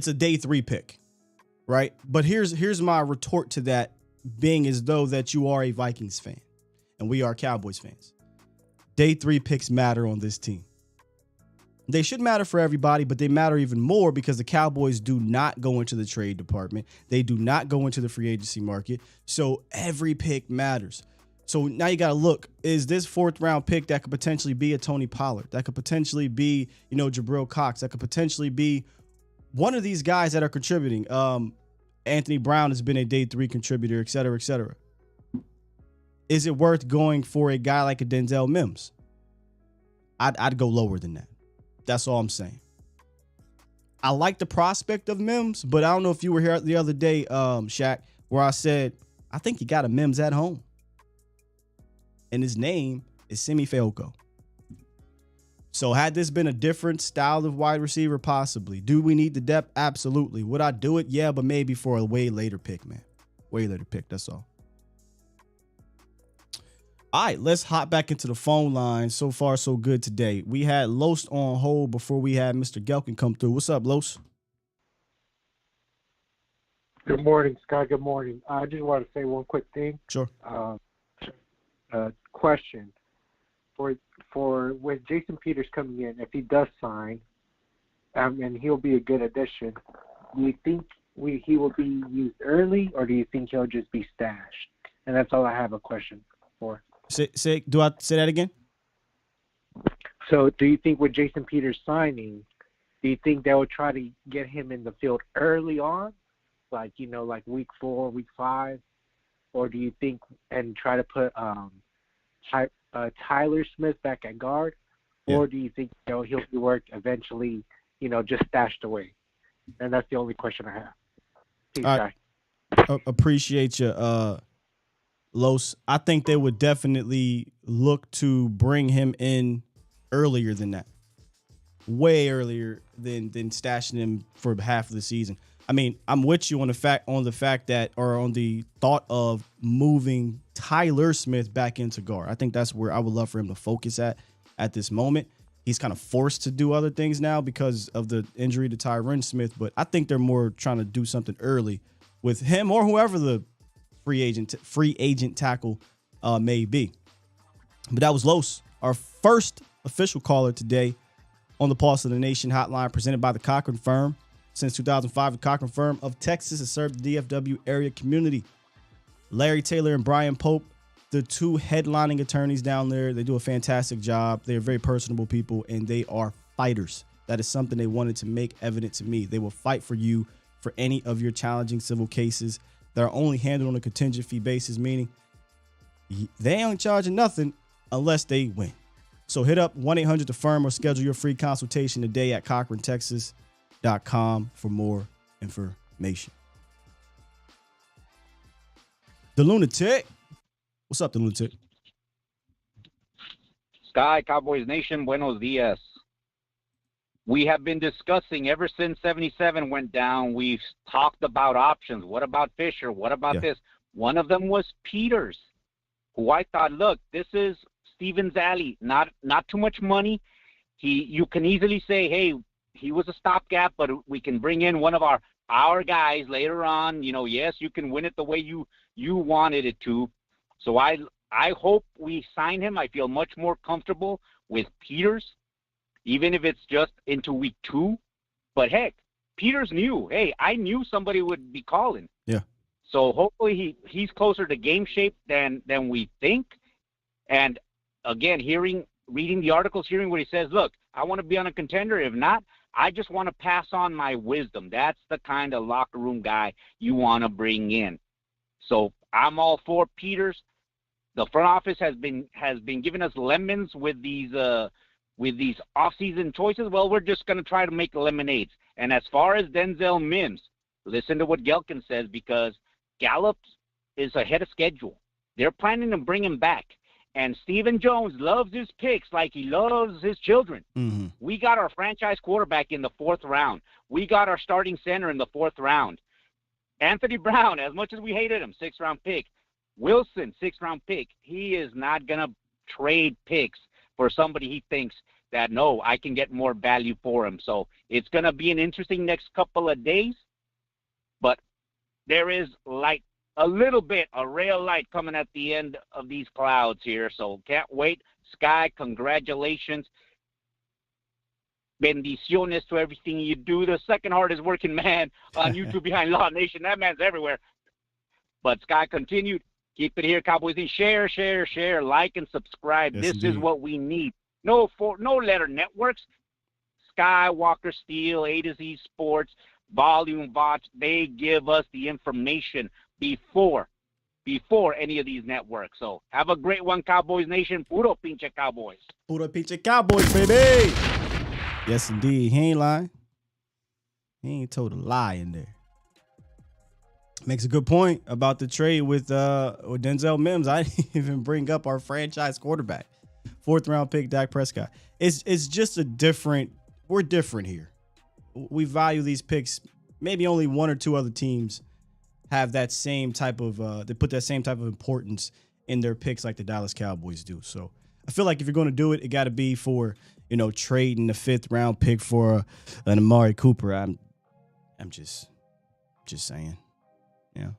a day 3 pick, right? But here's my retort to that, being as though that you are a Vikings fan and we are Cowboys fans. Day 3 picks matter on this team. They should matter for everybody, but they matter even more because the Cowboys do not go into the trade department. They do not go into the free agency market. So every pick matters. So now you got to look, is this 4th round pick that could potentially be a Tony Pollard? That could potentially be, Jabril Cox. That could potentially be one of these guys that are contributing. Anthony Brown has been a day 3 contributor, et cetera, et cetera. Is it worth going for a guy like a Denzel Mims? I'd go lower than that. That's all I'm saying. I like the prospect of Mims, but I don't know if you were here the other day, Shaq, where I said, I think you got a Mims at home. And his name is Simi Fehoko. So had this been a different style of wide receiver, possibly. Do we need the depth? Absolutely. Would I do it? Yeah, but maybe for a way later pick, man. Way later pick, that's all. All right, let's hop back into the phone line. So far, so good today. We had Los on hold before we had Mr. Gehlken come through. What's up, Los? Good morning, Scott. Good morning. I just want to say one quick thing. Sure. Question. For with Jason Peters coming in, if he does sign, and he'll be a good addition. Do you think he will be used early, or do you think he'll just be stashed? And that's all I have a question for. Do I say that again? So do you think with Jason Peters signing, do you think they will try to get him in the field early on, like week 4, week 5, or do you think and try to put Tyler Smith back at guard, or do you think he'll be worked eventually, just stashed away? And that's the only question I have. Peace, guy. Appreciate you, Los. I think they would definitely look to bring him in earlier than that, way earlier than stashing him for half of the season. I mean, I'm with you on the fact that, or on the thought of moving Tyler Smith back into guard. I think that's where I would love for him to focus at this moment. He's kind of forced to do other things now because of the injury to Tyron Smith, but I think they're more trying to do something early with him or whoever the free agent tackle may be. But that was Los, our first official caller today on the Pulse of the Nation hotline, presented by the Cochran Firm. Since 2005, the Cochran Firm of Texas has served the DFW area community. Larry Taylor and Brian Pope, the two headlining attorneys down there, they do a fantastic job. They're very personable people, and they are fighters. That is something they wanted to make evident to me. They will fight for you for any of your challenging civil cases that are only handled on a contingent fee basis, meaning they ain't charging nothing unless they win. So hit up 1-800-THE-FIRM or schedule your free consultation today at CochranTexas.com for more information. The Lunatic. What's up, The Lunatic? Sky, Cowboys Nation, buenos dias. We have been discussing ever since 77 went down. We've talked about options. What about Fisher? What about this? One of them was Peters, who I thought, look, this is Stevens Alley. Not too much money. You can easily say, hey, he was a stopgap, but we can bring in one of our guys later on. Yes, you can win it the way you wanted it to. So I hope we sign him. I feel much more comfortable with Peters, even if it's just into week 2. But heck, Peters knew. Hey, I knew somebody would be calling. Yeah. So hopefully he's closer to game shape than we think. And again, reading the articles, hearing what he says, look, I want to be on a contender. If not, I just want to pass on my wisdom. That's the kind of locker room guy you want to bring in. So I'm all for Peters. The front office has been giving us lemons with these off-season choices. Well, we're just going to try to make lemonades. And as far as Denzel Mims, listen to what Gehlken says, because Gallup is ahead of schedule. They're planning to bring him back. And Stephen Jones loves his picks like he loves his children. Mm-hmm. We got our franchise quarterback in the 4th round. We got our starting center in the 4th round. Anthony Brown, as much as we hated him, 6th-round pick. Wilson, 6th-round pick. He is not going to trade picks for somebody he thinks that, no, I can get more value for him. So it's going to be an interesting next couple of days. But there is light, a little bit, a ray of light coming at the end of these clouds here. So can't wait. Sky, congratulations. Bendiciones to everything you do. The second hardest working man on YouTube behind Law Nation. That man's everywhere. But Sky continued. Keep it here, Cowboys. Share, like, and subscribe. Yes, this indeed. Is what we need. No letter networks. Skywalker Steel, A to Z Sports, Volume Bots. They give us the information before any of these networks. So have a great one, Cowboys Nation. Puro pinche Cowboys. Puro pinche Cowboys, baby. Yes, indeed. He ain't lying. He ain't told a lie in there. Makes a good point about the trade with Denzel Mims. I didn't even bring up our franchise quarterback, 4th-round pick Dak Prescott. It's just we're different here. We value these picks. Maybe only one or two other teams have that same type of they put that same type of importance in their picks like the Dallas Cowboys do. So I feel like if you're going to do it, it got to be for trading the 5th-round pick for an Amari Cooper. I'm just saying. Yeah.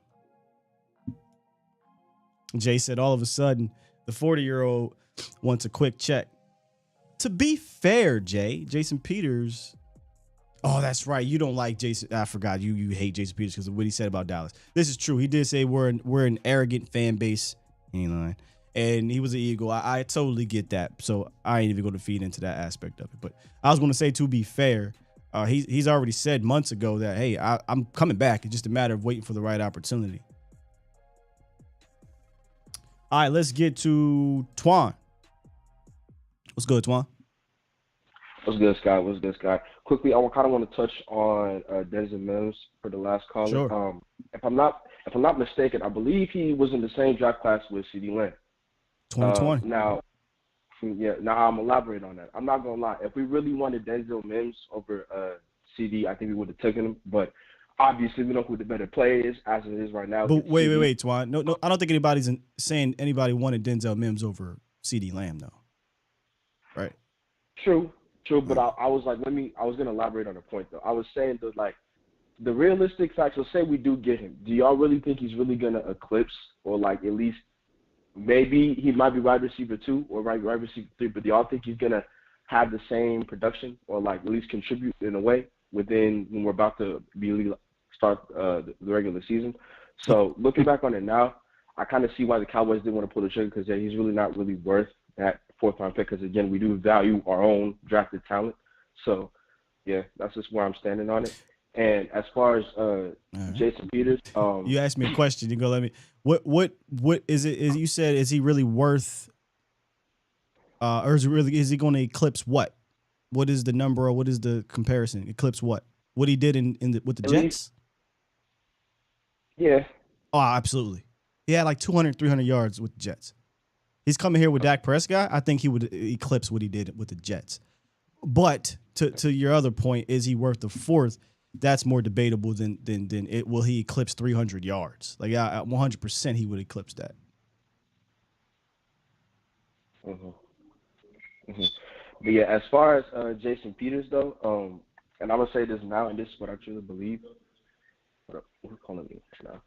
Jay said all of a sudden the 40-year-old wants a quick check. To be fair, Jason Peters Oh, that's right. You don't like Jason. I forgot. You hate Jason Peters because of what he said about Dallas. This is true. He did say we're an arrogant fan base. He ain't lying. And he was an Eagle. I totally get that. So I ain't even going to feed into that aspect of it. But I was going to say, to be fair, he's already said months ago that, hey, I'm coming back. It's just a matter of waiting for the right opportunity. All right, let's get to Twan. What's good, Twan? What's good, Scott? Quickly, I kind of want to touch on Denzel Mims for the last caller. Sure. If I'm not mistaken, I believe he was in the same draft class with CD Lamb. 2020. Now I'm elaborating on that. I'm not gonna lie. If we really wanted Denzel Mims over CD, I think we would have taken him. But obviously, we know who the better player is as it is right now. But wait, Twan. No, I don't think anybody's saying anybody wanted Denzel Mims over CD Lamb, though. Right. True. But I was like, I was gonna elaborate on a point though. I was saying that, like, the realistic facts. Let's say we do get him. Do y'all really think he's really gonna eclipse, or like at least maybe he might be wide receiver 2 or wide receiver 3? But do y'all think he's gonna have the same production, or like at least contribute in a way when we're about to start the regular season? So looking back on it now, I kind of see why the Cowboys didn't want to pull the trigger, because he's really not really worth that fourth-round pick, because, again, we do value our own drafted talent. So, yeah, that's just where I'm standing on it. And as far as Jason Peters, you asked me a question. You go, let me. What is it? Is you said, is he really worth? Or is he going to eclipse what? What is the number, or what is the comparison? Eclipse what? What he did with the Jets? Yeah. Oh, absolutely. He had like 200, 300 yards with the Jets. He's coming here with Dak Prescott. I think he would eclipse what he did with the Jets. But to your other point, is he worth the fourth? That's more debatable than it. Will he eclipse 300 yards? Like, 100% he would eclipse that. But yeah, as far as Jason Peters though, and I'm gonna say this now, and this is what I truly believe. Who's calling me now?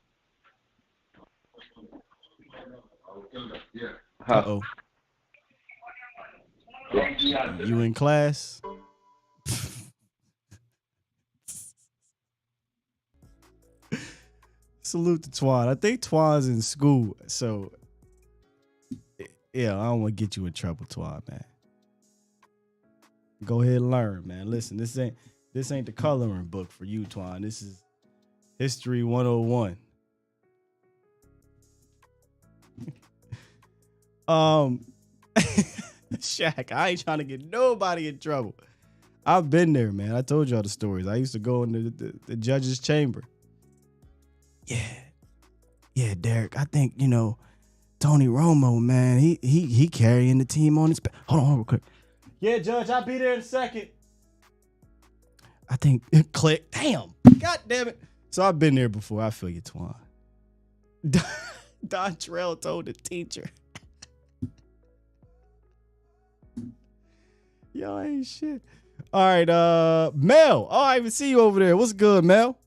Uh-oh. You in class? Salute to Twan. I think Twan's in school, so yeah, I don't want to get you in trouble, Twan, man. Go ahead and learn, man. Listen, this ain't the coloring book for you, Twan. This is History 101. Shaq, I ain't trying to get nobody in trouble. I've been there, man. I told y'all the stories. I used to go in the judge's chamber. Yeah, Derek. I think, Tony Romo, man, he carrying the team on his back. Hold on real quick. Yeah, Judge, I'll be there in a second. I think click. Damn. God damn it. So I've been there before. I feel you, Twan. Dontrell told the teacher. Yo, ain't shit. All right, Mel. Oh, I even see you over there. What's good, Mel?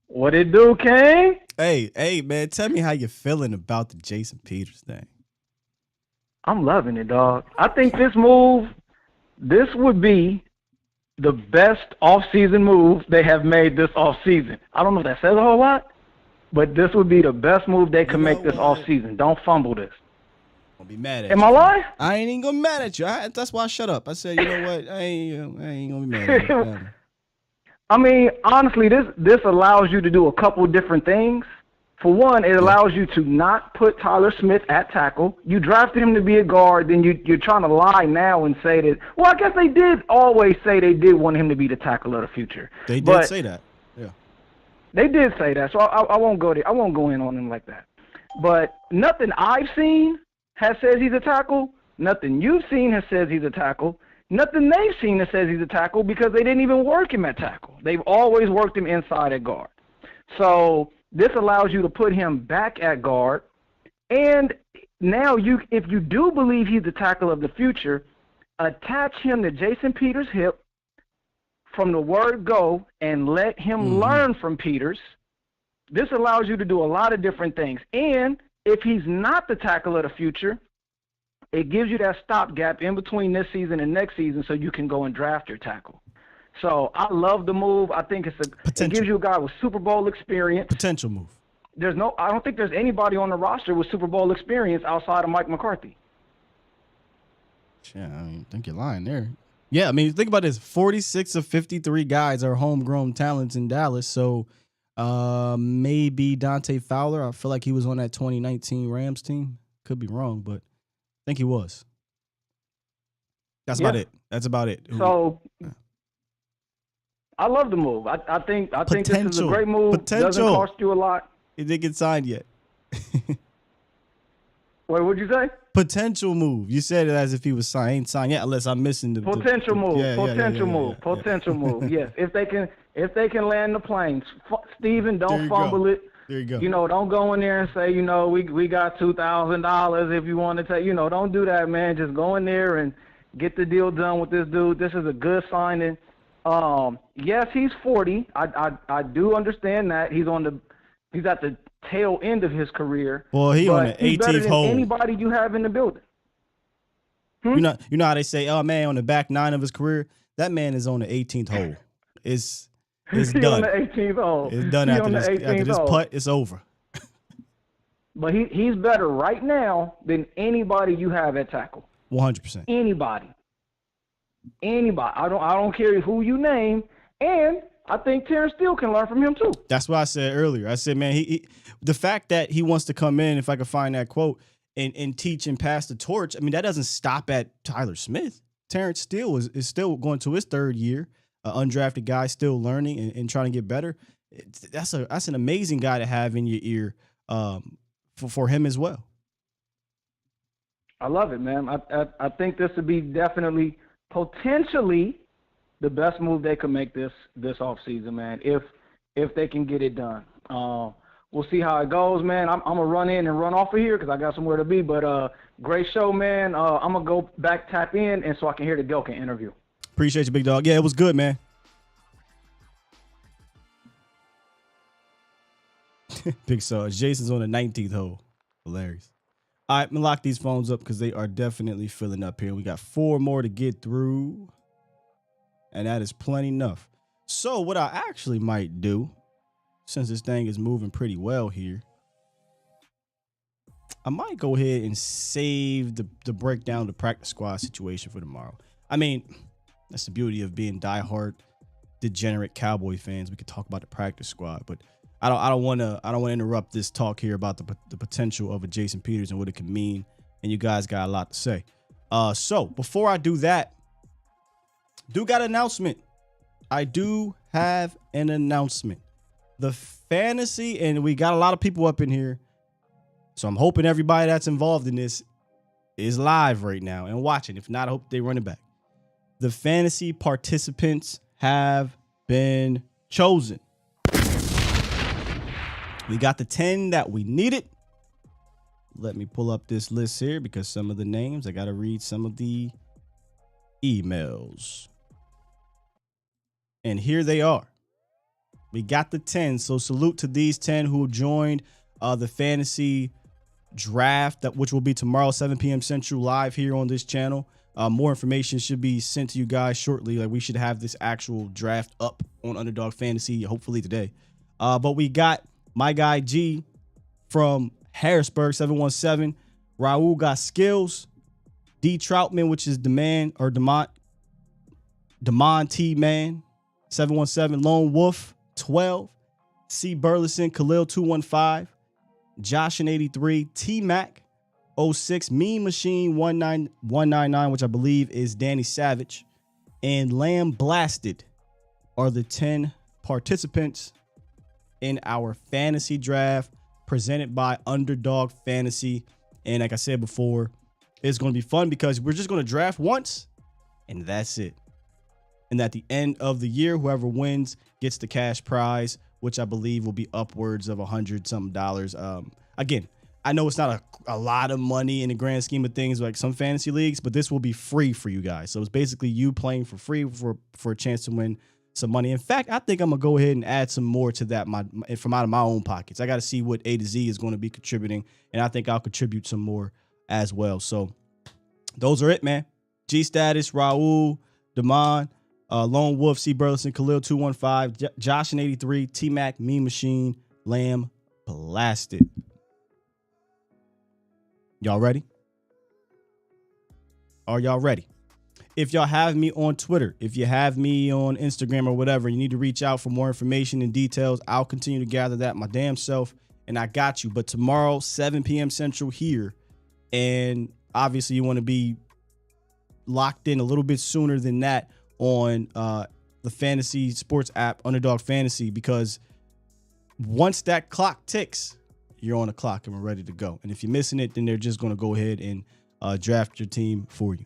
What it do, King? Hey, man, tell me how you're feeling about the Jason Peters thing. I'm loving it, dog. I think this would be the best off-season move they have made this off-season. I don't know if that says a whole lot, but this would be the best move they could make this off-season. Don't fumble this. I'll be mad at you. Am I lying? I ain't even gonna be mad at you. That's why I shut up. I said, you know what? I ain't gonna be mad at you. I mean, honestly, this allows you to do a couple different things. For one, it allows you to not put Tyler Smith at tackle. You drafted him to be a guard, then you're trying to lie now and say that, well, I guess they did always say they did want him to be the tackle of the future. They did say that. Yeah. They did say that, so I won't go there. I won't go in on him like that. But nothing I've seen has says he's a tackle. Nothing you've seen has says he's a tackle. Nothing they've seen that says he's a tackle, because they didn't even work him at tackle. They've always worked him inside at guard. So this allows you to put him back at guard. And now if you do believe he's the tackle of the future, attach him to Jason Peters' hip from the word go and let him learn from Peters. This allows you to do a lot of different things. And if he's not the tackle of the future, it gives you that stopgap in between this season and next season so you can go and draft your tackle. So I love the move. I think it gives you a guy with Super Bowl experience. Potential move. I don't think there's anybody on the roster with Super Bowl experience outside of Mike McCarthy. Yeah, I think you're lying there. Yeah, I mean, think about this. 46 of 53 guys are homegrown talents in Dallas. So maybe Dante Fowler. I feel like he was on that 2019 Rams team. Could be wrong, but I think he was. That's about it. That's about it. So I love the move. I think this is a great move. Doesn't cost you a lot. It didn't get signed yet. Wait, what'd you say? Potential move. You said it as if he was signed. Ain't signed yet, unless I'm missing the potential move. Potential move. Yes, if they can land the planes. Steven, don't fumble it. There you go. Don't go in there and say, we got $2,000 if you want to take. Don't do that, man. Just go in there and get the deal done with this dude. This is a good signing. Yes, he's 40. I do understand that he's at the tail end of his career. Well, he's on the 18th hole. Anybody you have in the building. You know how they say, oh man, on the back 9 of his career, that man is on the 18th hole. It's done. On the 18th hole. It's done after this putt. It's over. But he's better right now than anybody you have at tackle. 100%. Anybody. I don't care who you name, and I think Terrence Steele can learn from him too. That's what I said earlier. I said, man, the fact that he wants to come in, if I could find that quote, and teach and pass the torch, I mean, that doesn't stop at Tyler Smith. Terrence Steele is still going to his 3rd year, undrafted guy, still learning and trying to get better. That's an amazing guy to have in your ear for him as well. I love it, man. I think this would be definitely potentially the best move they could make this offseason, man, if they can get it done. We'll see how it goes, man. I'm going to run in and run off of here because I got somewhere to be. But great show, man. I'm going to go back, tap in, and so I can hear the Gehlken interview. Appreciate you, big dog. Yeah, it was good, man. Big sauce. Jason's on the 19th hole. Hilarious. All right, I'm going to lock these phones up because they are definitely filling up here. We got 4 more to get through. And that is plenty enough. So what I actually might do, since this thing is moving pretty well here, I might go ahead and save the breakdown of the practice squad situation for tomorrow. I mean, that's the beauty of being diehard, degenerate Cowboy fans. We could talk about the practice squad, but I don't want to interrupt this talk here about the potential of a Jason Peters and what it can mean. And you guys got a lot to say. So before I do that, do got an announcement. I do have an announcement. The fantasy, and we got a lot of people up in here, so I'm hoping everybody that's involved in this is live right now and watching. If not, I hope they run it back. The fantasy participants have been chosen. We got the 10 that we needed. Let me pull up this list here because some of the names, I got to read some of the emails. And here they are. We got the 10. So salute to these 10 who joined the fantasy draft, which will be tomorrow, 7 p.m. Central, live here on this channel. More information should be sent to you guys shortly. Like, we should have this actual draft up on Underdog Fantasy, hopefully today. But we got my guy G from Harrisburg, 717. Raul got skills. D Troutman, which is Demon T Man, 717. Lone Wolf, 12. C Burleson, Khalil, 215. Josh in 83. T Mac, 06. Mean Machine, 199, which I believe is Danny Savage. And Lamb Blasted are the 10 participants in our fantasy draft presented by Underdog Fantasy. And like I said before, it's going to be fun because we're just going to draft once and that's it. And at the end of the year, whoever wins gets the cash prize, which I believe will be upwards of $100-something. Again, I know it's not a lot of money in the grand scheme of things like some fantasy leagues, but this will be free for you guys. So it's basically you playing for free for a chance to win some money. In fact, I think I'm going to go ahead and add some more to that from out of my own pockets. I got to see what A to Z is going to be contributing, and I think I'll contribute some more as well. So those are it, man. G Status, Raul, Damon, Lone Wolf, C. Burleson, Khalil 215, Josh in 83, T Mac, Mean Machine, Lamb Blasted. Y'all ready? Are y'all ready? If y'all have me on Twitter, if you have me on Instagram or whatever, you need to reach out for more information and details. I'll continue to gather that my damn self, and I got you. But tomorrow, 7 p.m. Central here, and obviously you want to be locked in a little bit sooner than that on the fantasy sports app, Underdog Fantasy, because once that clock ticks, you're on the clock and we're ready to go. And if you're missing it, then they're just going to go ahead and draft your team for you.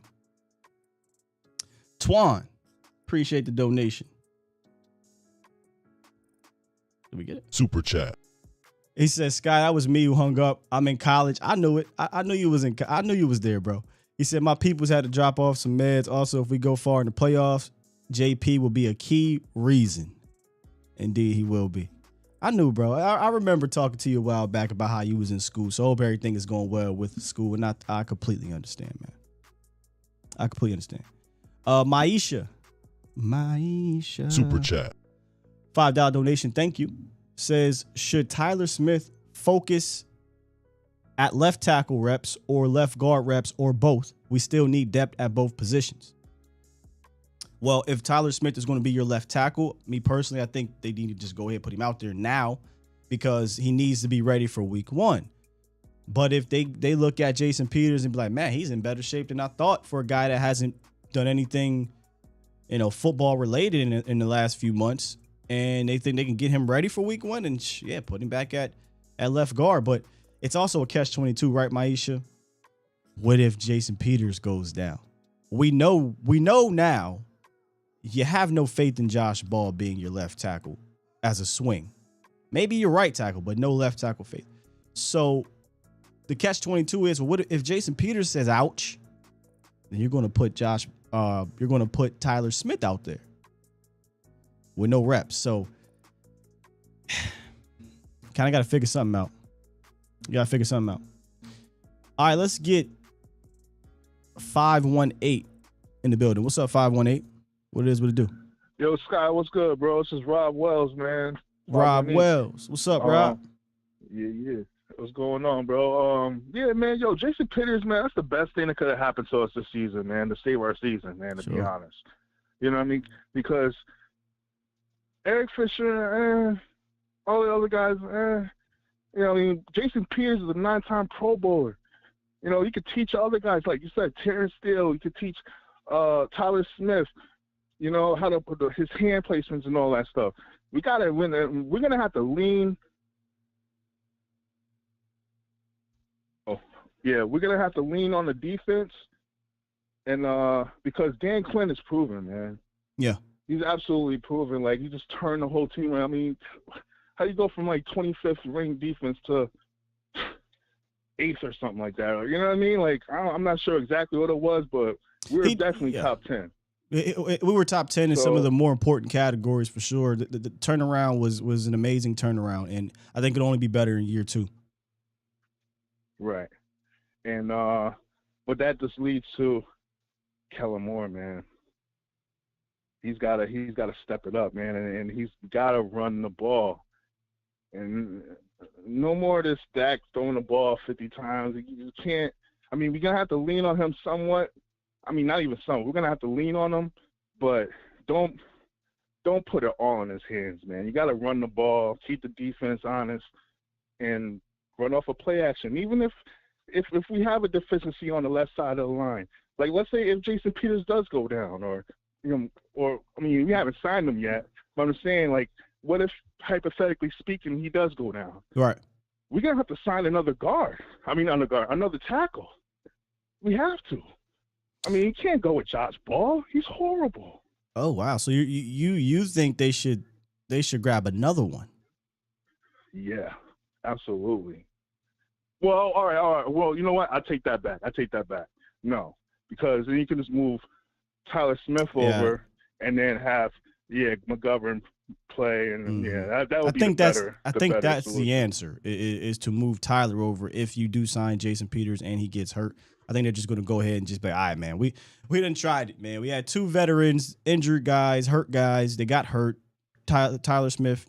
Twan, appreciate the donation. Did we get it? Super chat. He says, Sky, that was me who hung up. I'm in college. I knew it. I knew you was I knew you was there, bro. He said, my peoples had to drop off some meds. Also, if we go far in the playoffs, JP will be a key reason. Indeed, he will be. I knew, bro. I remember talking to you a while back about how you was in school. So I hope everything is going well with the school. And I completely understand, man. I completely understand. Maisha. Super chat. $5 donation. Thank you. Says, should Tyler Smith focus at left tackle reps or left guard reps or both? We still need depth at both positions. Well, if Tyler Smith is going to be your left tackle, me personally, I think they need to just go ahead and put him out there now because he needs to be ready for week 1. But if they look at Jason Peters and be like, man, he's in better shape than I thought for a guy that hasn't done anything, football related in the last few months, and they think they can get him ready for week 1 and put him back at left guard. But it's also a catch-22, right, Maisha? What if Jason Peters goes down? We know now you have no faith in Josh Ball being your left tackle as a swing. Maybe your right tackle, but no left tackle faith. So the catch-22 is, well, what if Jason Peters says ouch? Then you're going to put Tyler Smith out there with no reps. So kind of got to figure something out. You got to figure something out. All right, let's get 518 in the building. What's up, 518? What it do? Yo, Sky, what's good, bro? This is Rob Wells, man. Rob Wells. What's up, Rob? Yeah. What's going on, bro? Yeah, man, yo, Jason Peters, man, that's the best thing that could have happened to us this season, man, to save our season, man, to be honest. You know what I mean? Because Eric Fisher, all the other guys, Jason Peters is a 9-time Pro Bowler. You could teach other guys, like you said, Terrence Steele. You could teach Tyler Smith, how to put his hand placements and all that stuff. We got to win. We're going to have to lean. We're going to have to lean on the defense. And because Dan Quinn is proven, man. Yeah. He's absolutely proven. Like, he just turned the whole team around. I mean, how do you go from, 25th ranked defense to 8th or something like that? You know what I mean? Like, I'm not sure exactly what it was, but we were definitely top 10. We were top 10 in some of the more important categories for sure. The turnaround was an amazing turnaround, and I think it'll only be better in year 2. Right. And but that just leads to Kellen Moore, man. He's got to step it up, man, and he's got to run the ball. And no more of this Dak throwing the ball 50 times. You can't. I mean, we're gonna have to lean on him somewhat. I mean, not even some. We're gonna have to lean on him, but don't put it all in his hands, man. You got to run the ball, keep the defense honest, and run off a play action. Even if we have a deficiency on the left side of the line, like let's say if Jason Peters does go down, or we haven't signed him yet, but I'm saying, like, what if hypothetically speaking he does go down? Right. We're gonna have to sign another another tackle. We have to. I mean, you can't go with Josh Ball. He's horrible. Oh wow! So you think they should grab another one? Yeah, absolutely. Well, all right. Well, you know what? I take that back. No, because then you can just move Tyler Smith over and then have McGovern play, and that would be better. I think that's the answer is to move Tyler over if you do sign Jason Peters and he gets hurt. I think they're just going to go ahead and just be, all right, man, we done tried it, man. We had 2 veterans, injured guys, hurt guys. They got hurt. Tyler Smith,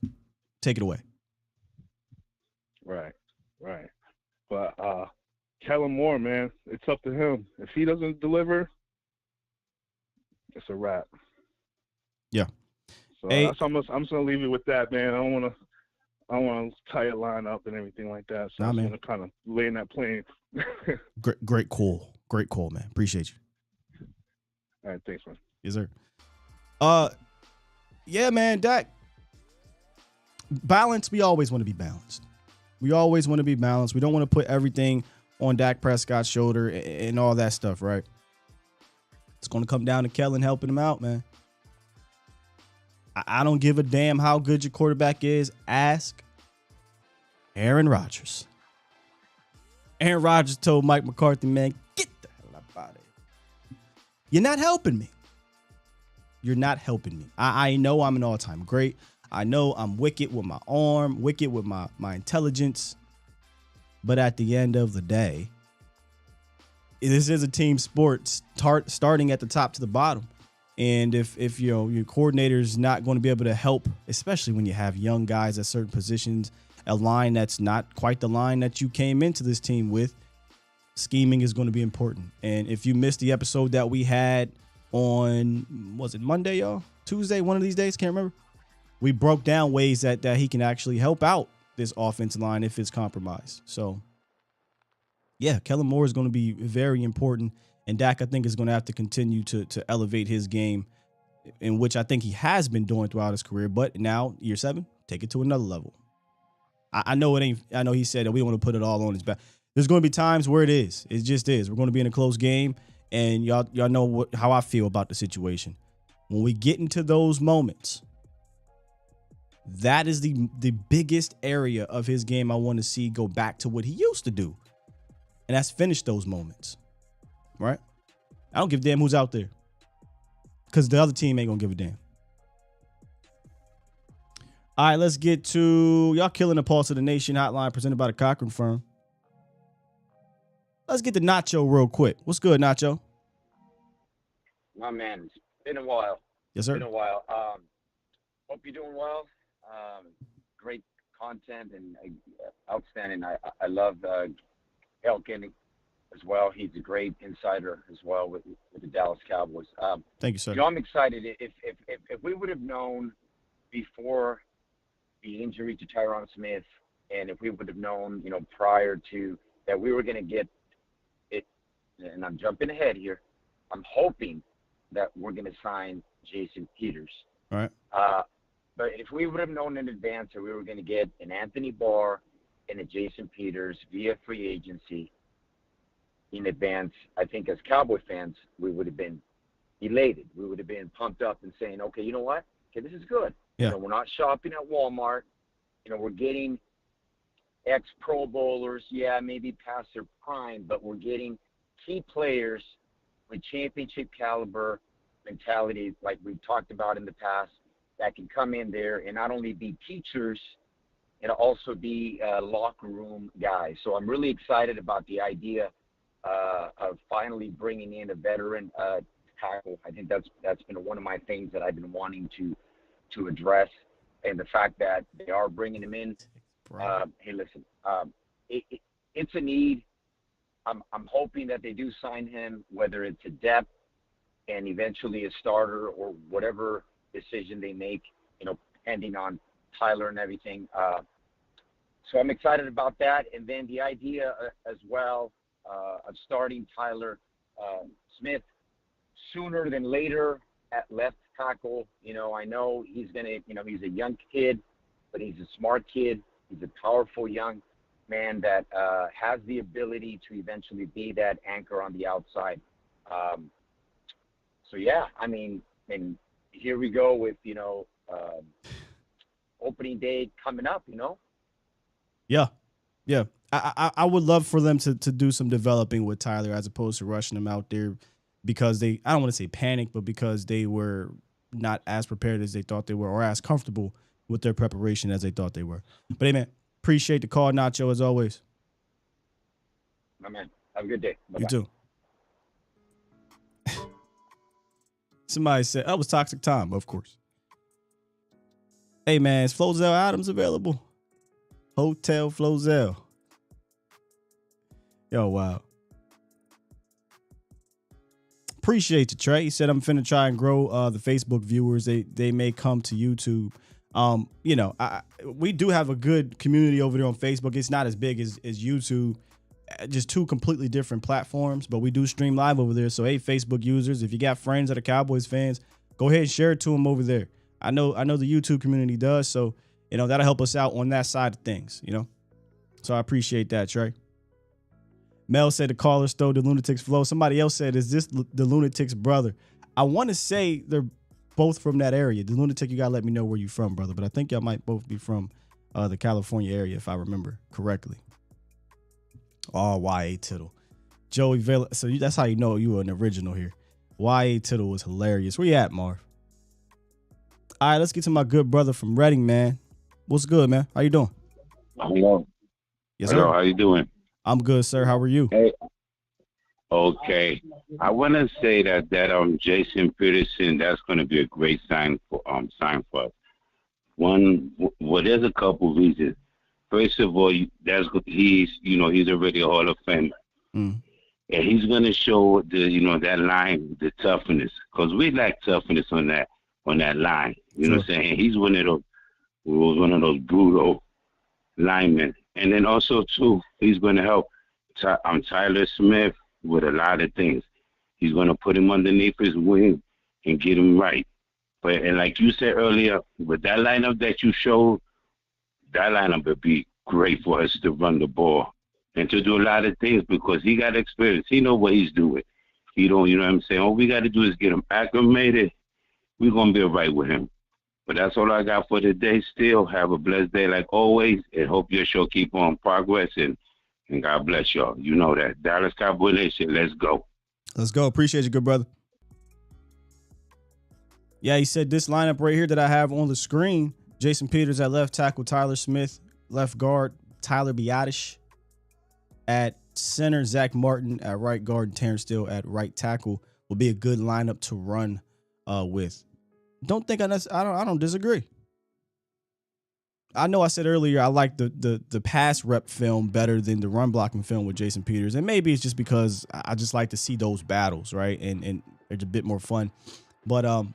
take it away. Right. But Kellen Moore, man, it's up to him. If he doesn't deliver, it's a wrap. Yeah. So I'm just gonna leave you with that, man. I don't want to tie a line up and everything like that. So I'm gonna kind of lay in that plane. Great call, man. Appreciate you. All right, thanks, man. Yes, sir. Yeah, man, Dak. Balance. We always want to be balanced. We don't want to put everything on Dak Prescott's shoulder and all that stuff, right? It's going to come down to Kellen helping him out, man. I don't give a damn how good your quarterback is. Ask Aaron Rodgers. Aaron Rodgers told Mike McCarthy, man, get the hell up out of here. You're not helping me. I know I'm an all-time great. I know I'm wicked with my arm, wicked with my intelligence. But at the end of the day, this is a team sport, starting at the top to the bottom. And if your coordinator is not going to be able to help, especially when you have young guys at certain positions, a line that's not quite the line that you came into this team with, scheming is going to be important. And if you missed the episode that we had on, was it Monday, y'all? Tuesday, one of these days, can't remember. We broke down ways that he can actually help out this offensive line if it's compromised. So, yeah, Kellen Moore is going to be very important. And Dak, I think, is going to have to continue to elevate his game, in which I think he has been doing throughout his career. But now, year 7, take it to another level. I know it ain't. I know he said that we don't want to put it all on his back. There's going to be times where it is. It just is. We're going to be in a close game, and y'all know how I feel about the situation. When we get into those moments, that is the biggest area of his game I want to see go back to what he used to do, and that's finish those moments. Right? I don't give a damn who's out there, because the other team ain't gonna give a damn. All right, let's get to y'all killing the pulse of the nation hotline presented by the Cochran Firm. Let's get to Nacho real quick. What's good, Nacho? My man, it's been a while. Yes, sir. Been a while. Hope you're doing well. Great content and outstanding. I love Gehlken as well. He's a great insider as well with the Dallas Cowboys. Thank you, sir. I'm excited. If we would have known before the injury to Tyron Smith, and if we would have known, prior to that, we were going to get it. And I'm jumping ahead here. I'm hoping that we're going to sign Jason Peters. All right. But if we would have known in advance that we were going to get an Anthony Barr and a Jason Peters via free agency in advance, I think as Cowboy fans, we would have been elated. We would have been pumped up and saying, okay, you know what? Okay, this is good. Yeah. We're not shopping at Walmart. We're getting ex-Pro Bowlers, maybe past their prime, but we're getting key players with championship caliber mentality, like we've talked about in the past, that can come in there and not only be teachers, and also be locker room guys. So I'm really excited about the idea of finally bringing in a veteran tackle. I think that's been one of my things that I've been wanting to address, and the fact that they are bringing him in. Hey, listen, it's a need. I'm hoping that they do sign him, whether it's a depth and eventually a starter or whatever decision they make, pending on Tyler and everything. So I'm excited about that. And then the idea as well of starting Tyler Smith sooner than later at left tackle. I know he's going to, he's a young kid, but he's a smart kid. He's a powerful young man that has the ability to eventually be that anchor on the outside. So, yeah, and here we go with, opening day coming up, Yeah. Yeah. I would love for them to do some developing with Tyler as opposed to rushing him out there because I don't want to say panic, but because they were not as prepared as they thought they were or as comfortable with their preparation as they thought they were. But, hey, man, appreciate the call, Nacho, as always. My man, have a good day. Bye-bye. You too. Somebody said, that was Toxic Tom, of course. Hey, man, is Flozell Adams available? Hotel Flozell. Yo, wow. Appreciate you, Trey. He said, I'm finna try and grow the Facebook viewers. They may come to YouTube. You know, we do have a good community over there on Facebook. It's not as big as YouTube. Just two completely different platforms, but we do stream live over there. So, hey, Facebook users, if you got friends that are Cowboys fans, go ahead and share it to them over there. I know the YouTube community does, so, you know, that'll help us out on that side of things, you know. So I appreciate that, Trey. Mel said the caller stole the Lunatics flow. Somebody else said, is this the Lunatics brother? I want to say they're both from that area. The Lunatic, you got to let me know where you're from, brother. But I think y'all might both be from the California area, if I remember correctly. Oh, Y.A. Tittle. Joey Villa. So that's how you know you were an original here. Y.A. Tittle was hilarious. Where you at, Marv? All right, let's get to my good brother from Reading, man. What's good, man? How you doing? Hello. Yes, sir. Hello, how you doing? I'm good, sir. How are you? Hey. Okay. I want to say that Jason Peterson, that's going to be a great sign for us. There's a couple reasons. First of all, he's already a Hall of Famer. And he's going to show that line, the toughness, because we like toughness on that line. You know what I'm saying? He's one of those brutal linemen. And then also, too, he's going to help Tyler Smith with a lot of things. He's going to put him underneath his wing and get him right. And like you said earlier, with that lineup that you showed, that lineup would be great for us to run the ball and to do a lot of things because he got experience. He know what he's doing. He don't, you know what I'm saying? All we got to do is get him acclimated. We're going to be all right with him. But that's all I got for today. Still have a blessed day like always, and hope your show keep on progressing. And God bless y'all. You know that. Dallas Cowboy Nation, let's go. Let's go. Appreciate you, good brother. Yeah, he said this lineup right here that I have on the screen, Jason Peters at left tackle, Tyler Smith, left guard, Tyler Biadasz at center, Zach Martin at right guard, and Terrence Steele at right tackle will be a good lineup to run with. Don't think I don't disagree. I know I said earlier I like the pass rep film better than the run blocking film with Jason Peters, and maybe it's just because I just like to see those battles, right? And it's a bit more fun. But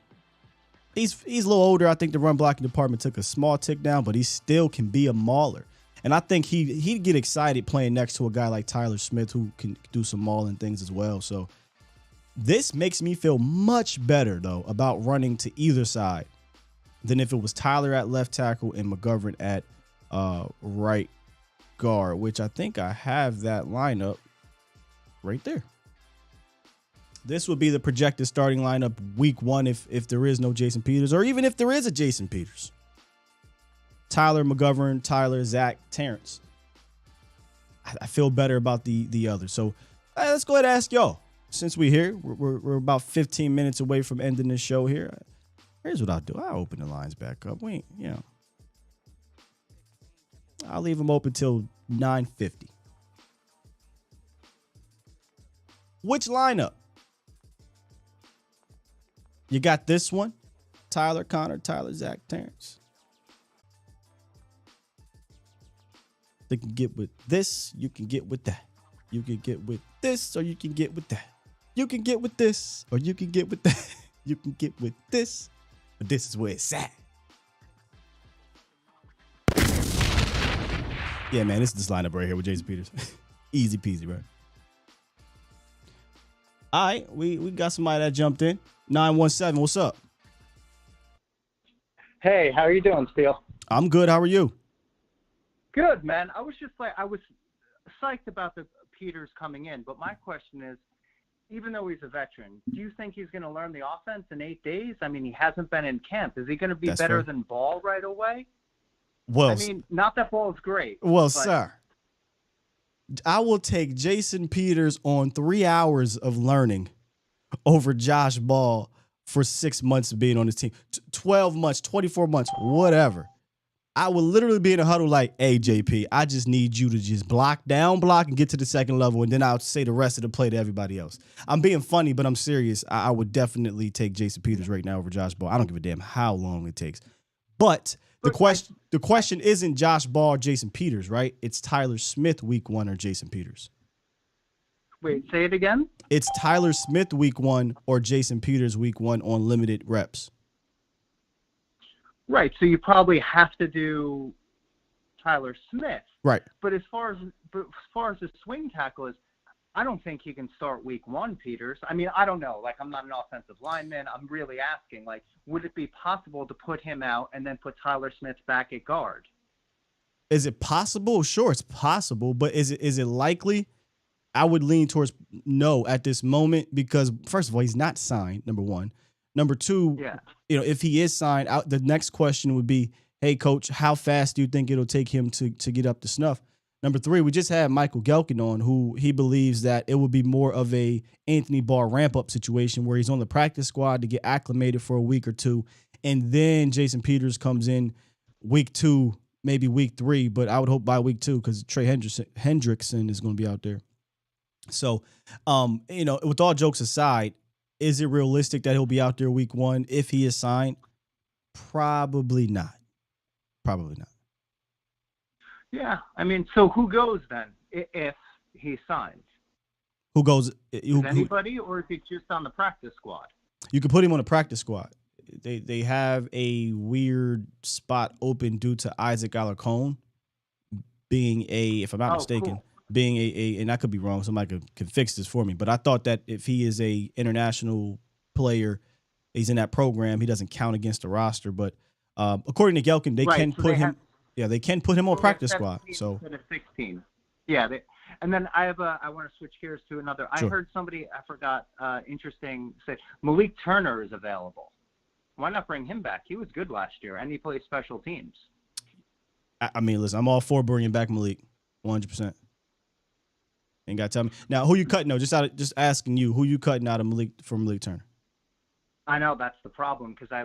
he's a little older. I think the run blocking department took a small tick down, but he still can be a mauler. And I think he'd get excited playing next to a guy like Tyler Smith who can do some mauling things as well. So this makes me feel much better, though, about running to either side than if it was Tyler at left tackle and McGovern at right guard, which I think I have that lineup right there. This would be the projected starting lineup week one if there is no Jason Peters, or even if there is a Jason Peters. Tyler, McGovern, Tyler, Zach, Terrence. I feel better about the others. So let's go ahead and ask y'all. Since we're here, we're about 15 minutes away from ending this show here. Here's what I'll do. I'll open the lines back up. I'll leave them open till 9:50. Which lineup? You got this one. Tyler, Connor, Tyler, Zach, Terrence. They can get with this. You can get with that. You can get with this or you can get with that. You can get with this or you can get with that. You can get with this, but this is where it's at. Yeah, man, this is this lineup right here with Jason Peters. Easy peasy, right? All right, we got somebody that jumped in. 917, what's up? Hey, how are you doing, Steele? I'm good. How are you? Good, man. I was psyched about the Peters coming in, but my question is, even though he's a veteran, do you think he's going to learn the offense in 8 days? I mean, he hasn't been in camp. Is he going to be better than Ball right away? Well, I mean, not that Ball is great. Well, sir, I will take Jason Peters on 3 hours of learning over Josh Ball for 6 months of being on his team. 12 months, 24 months, whatever. I would literally be in a huddle like, hey, JP, I just need you to just block, and get to the second level, and then I'll say the rest of the play to everybody else. I'm being funny, but I'm serious. I would definitely take Jason Peters right now over Josh Ball. I don't give a damn how long it takes. But the question isn't Josh Ball or Jason Peters, right? It's Tyler Smith week 1 or Jason Peters. Wait, say it again? It's Tyler Smith week 1 or Jason Peters week 1 on limited reps. Right, so you probably have to do Tyler Smith. Right. But as far as the swing tackle is, I don't think he can start week 1, Peters. I mean, I don't know. Like, I'm not an offensive lineman. I'm really asking, like, would it be possible to put him out and then put Tyler Smith back at guard? Is it possible? Sure, it's possible, but is it likely? I would lean towards no at this moment because, first of all, he's not signed, number one. Number two, if he is signed, the next question would be, hey, coach, how fast do you think it'll take him to get up to snuff? Number three, we just had Michael Gehlken on, who he believes that it would be more of a Anthony Barr ramp-up situation where he's on the practice squad to get acclimated for a week or two, and then Jason Peters comes in week 2, maybe week 3, but I would hope by week 2 because Trey Hendrickson is going to be out there. So, with all jokes aside, is it realistic that he'll be out there week 1 if he is signed? Probably not. Probably not. Yeah, I mean, so who goes then if he signs? Who goes? Is anybody, or is he just on the practice squad? You could put him on the practice squad. They have a weird spot open due to Isaac Alarcon being if I'm not mistaken, cool. being and I could be wrong. Somebody can fix this for me. But I thought that if he is a international player, he's in that program, he doesn't count against the roster. But according to Gehlken, they can put him. They can put him on practice squad. So 16. Yeah, and then I want to switch gears to another. Sure. I heard somebody, I forgot, interesting, say Malik Turner is available. Why not bring him back? He was good last year, and he plays special teams. I mean, listen, I'm all for bringing back Malik, 100%. Ain't got to tell me now who you cutting. No, just asking you who you cutting out of Malik Turner. I know that's the problem because I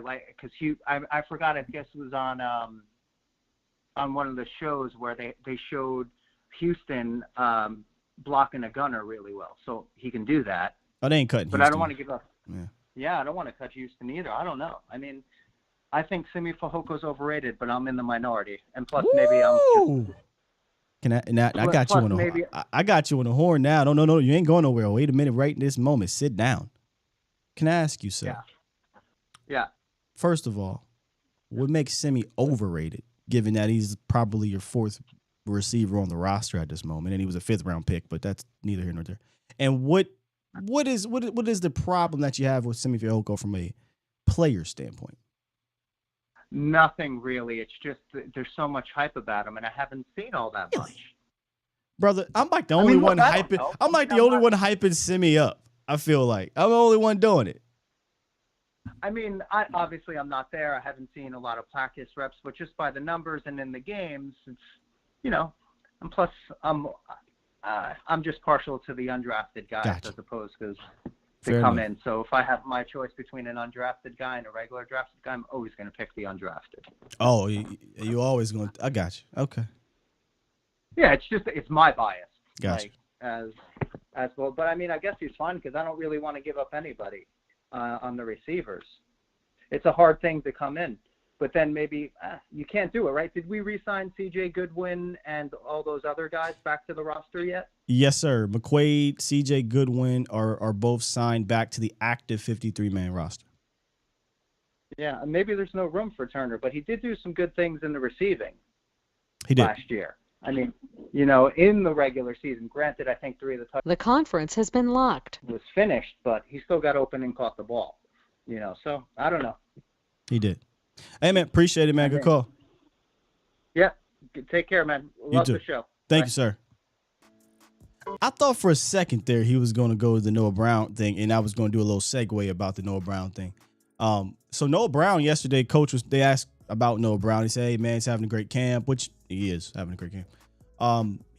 forgot. I guess it was on one of the shows where they showed Houston blocking a gunner really well, so he can do that. Oh, they ain't cutting. But Houston. I don't want to give up. Yeah, I don't want to cut Houston either. I don't know. I mean, I think Simi Fajoko's overrated, but I'm in the minority, and plus maybe I'm. I got you on the horn. I got you on the horn now. No, you ain't going nowhere. Wait a minute, right in this moment. Sit down. Can I ask you, sir? Yeah. First of all, what makes Simi overrated, given that he's probably your 4th receiver on the roster at this moment, and he was a 5th round pick, but that's neither here nor there. And what is the problem that you have with Simi Fehoko from a player standpoint? Nothing really. It's just there's so much hype about him, and I haven't seen all that much. Brother, I'm like the only one hyping. I'm like the only one hyping Simi up. I feel like I'm the only one doing it. I mean, I'm not there. I haven't seen a lot of practice reps, but just by the numbers and in the games, it's and plus I'm just partial to the undrafted guys as opposed to they come in. So if I have my choice between an undrafted guy and a regular drafted guy, I'm always going to pick the undrafted. Oh, you always going to – I got you. Okay. Yeah, it's my bias. Gotcha. As well. But, I mean, I guess he's fine because I don't really want to give up anybody on the receivers. It's a hard thing to come in. But then maybe you can't do it, right? Did we re-sign C.J. Goodwin and all those other guys back to the roster yet? Yes, sir. McQuaid, C.J. Goodwin are both signed back to the active 53-man roster. Yeah, maybe there's no room for Turner, but he did do some good things in the receiving last year. I mean, in the regular season, granted, I think 3 of the touchdowns. The conference has been locked. Was finished, but he still got open and caught the ball. So I don't know. He did. Hey, man, appreciate it, man. Good call. Yeah, take care, man. Love the show. Thank you, sir. I thought for a second there he was going to go to the Noah Brown thing, and I was going to do a little segue about the Noah Brown thing. So Noah Brown yesterday, they asked about Noah Brown. He said, hey, man, he's having a great camp, which he is having a great camp.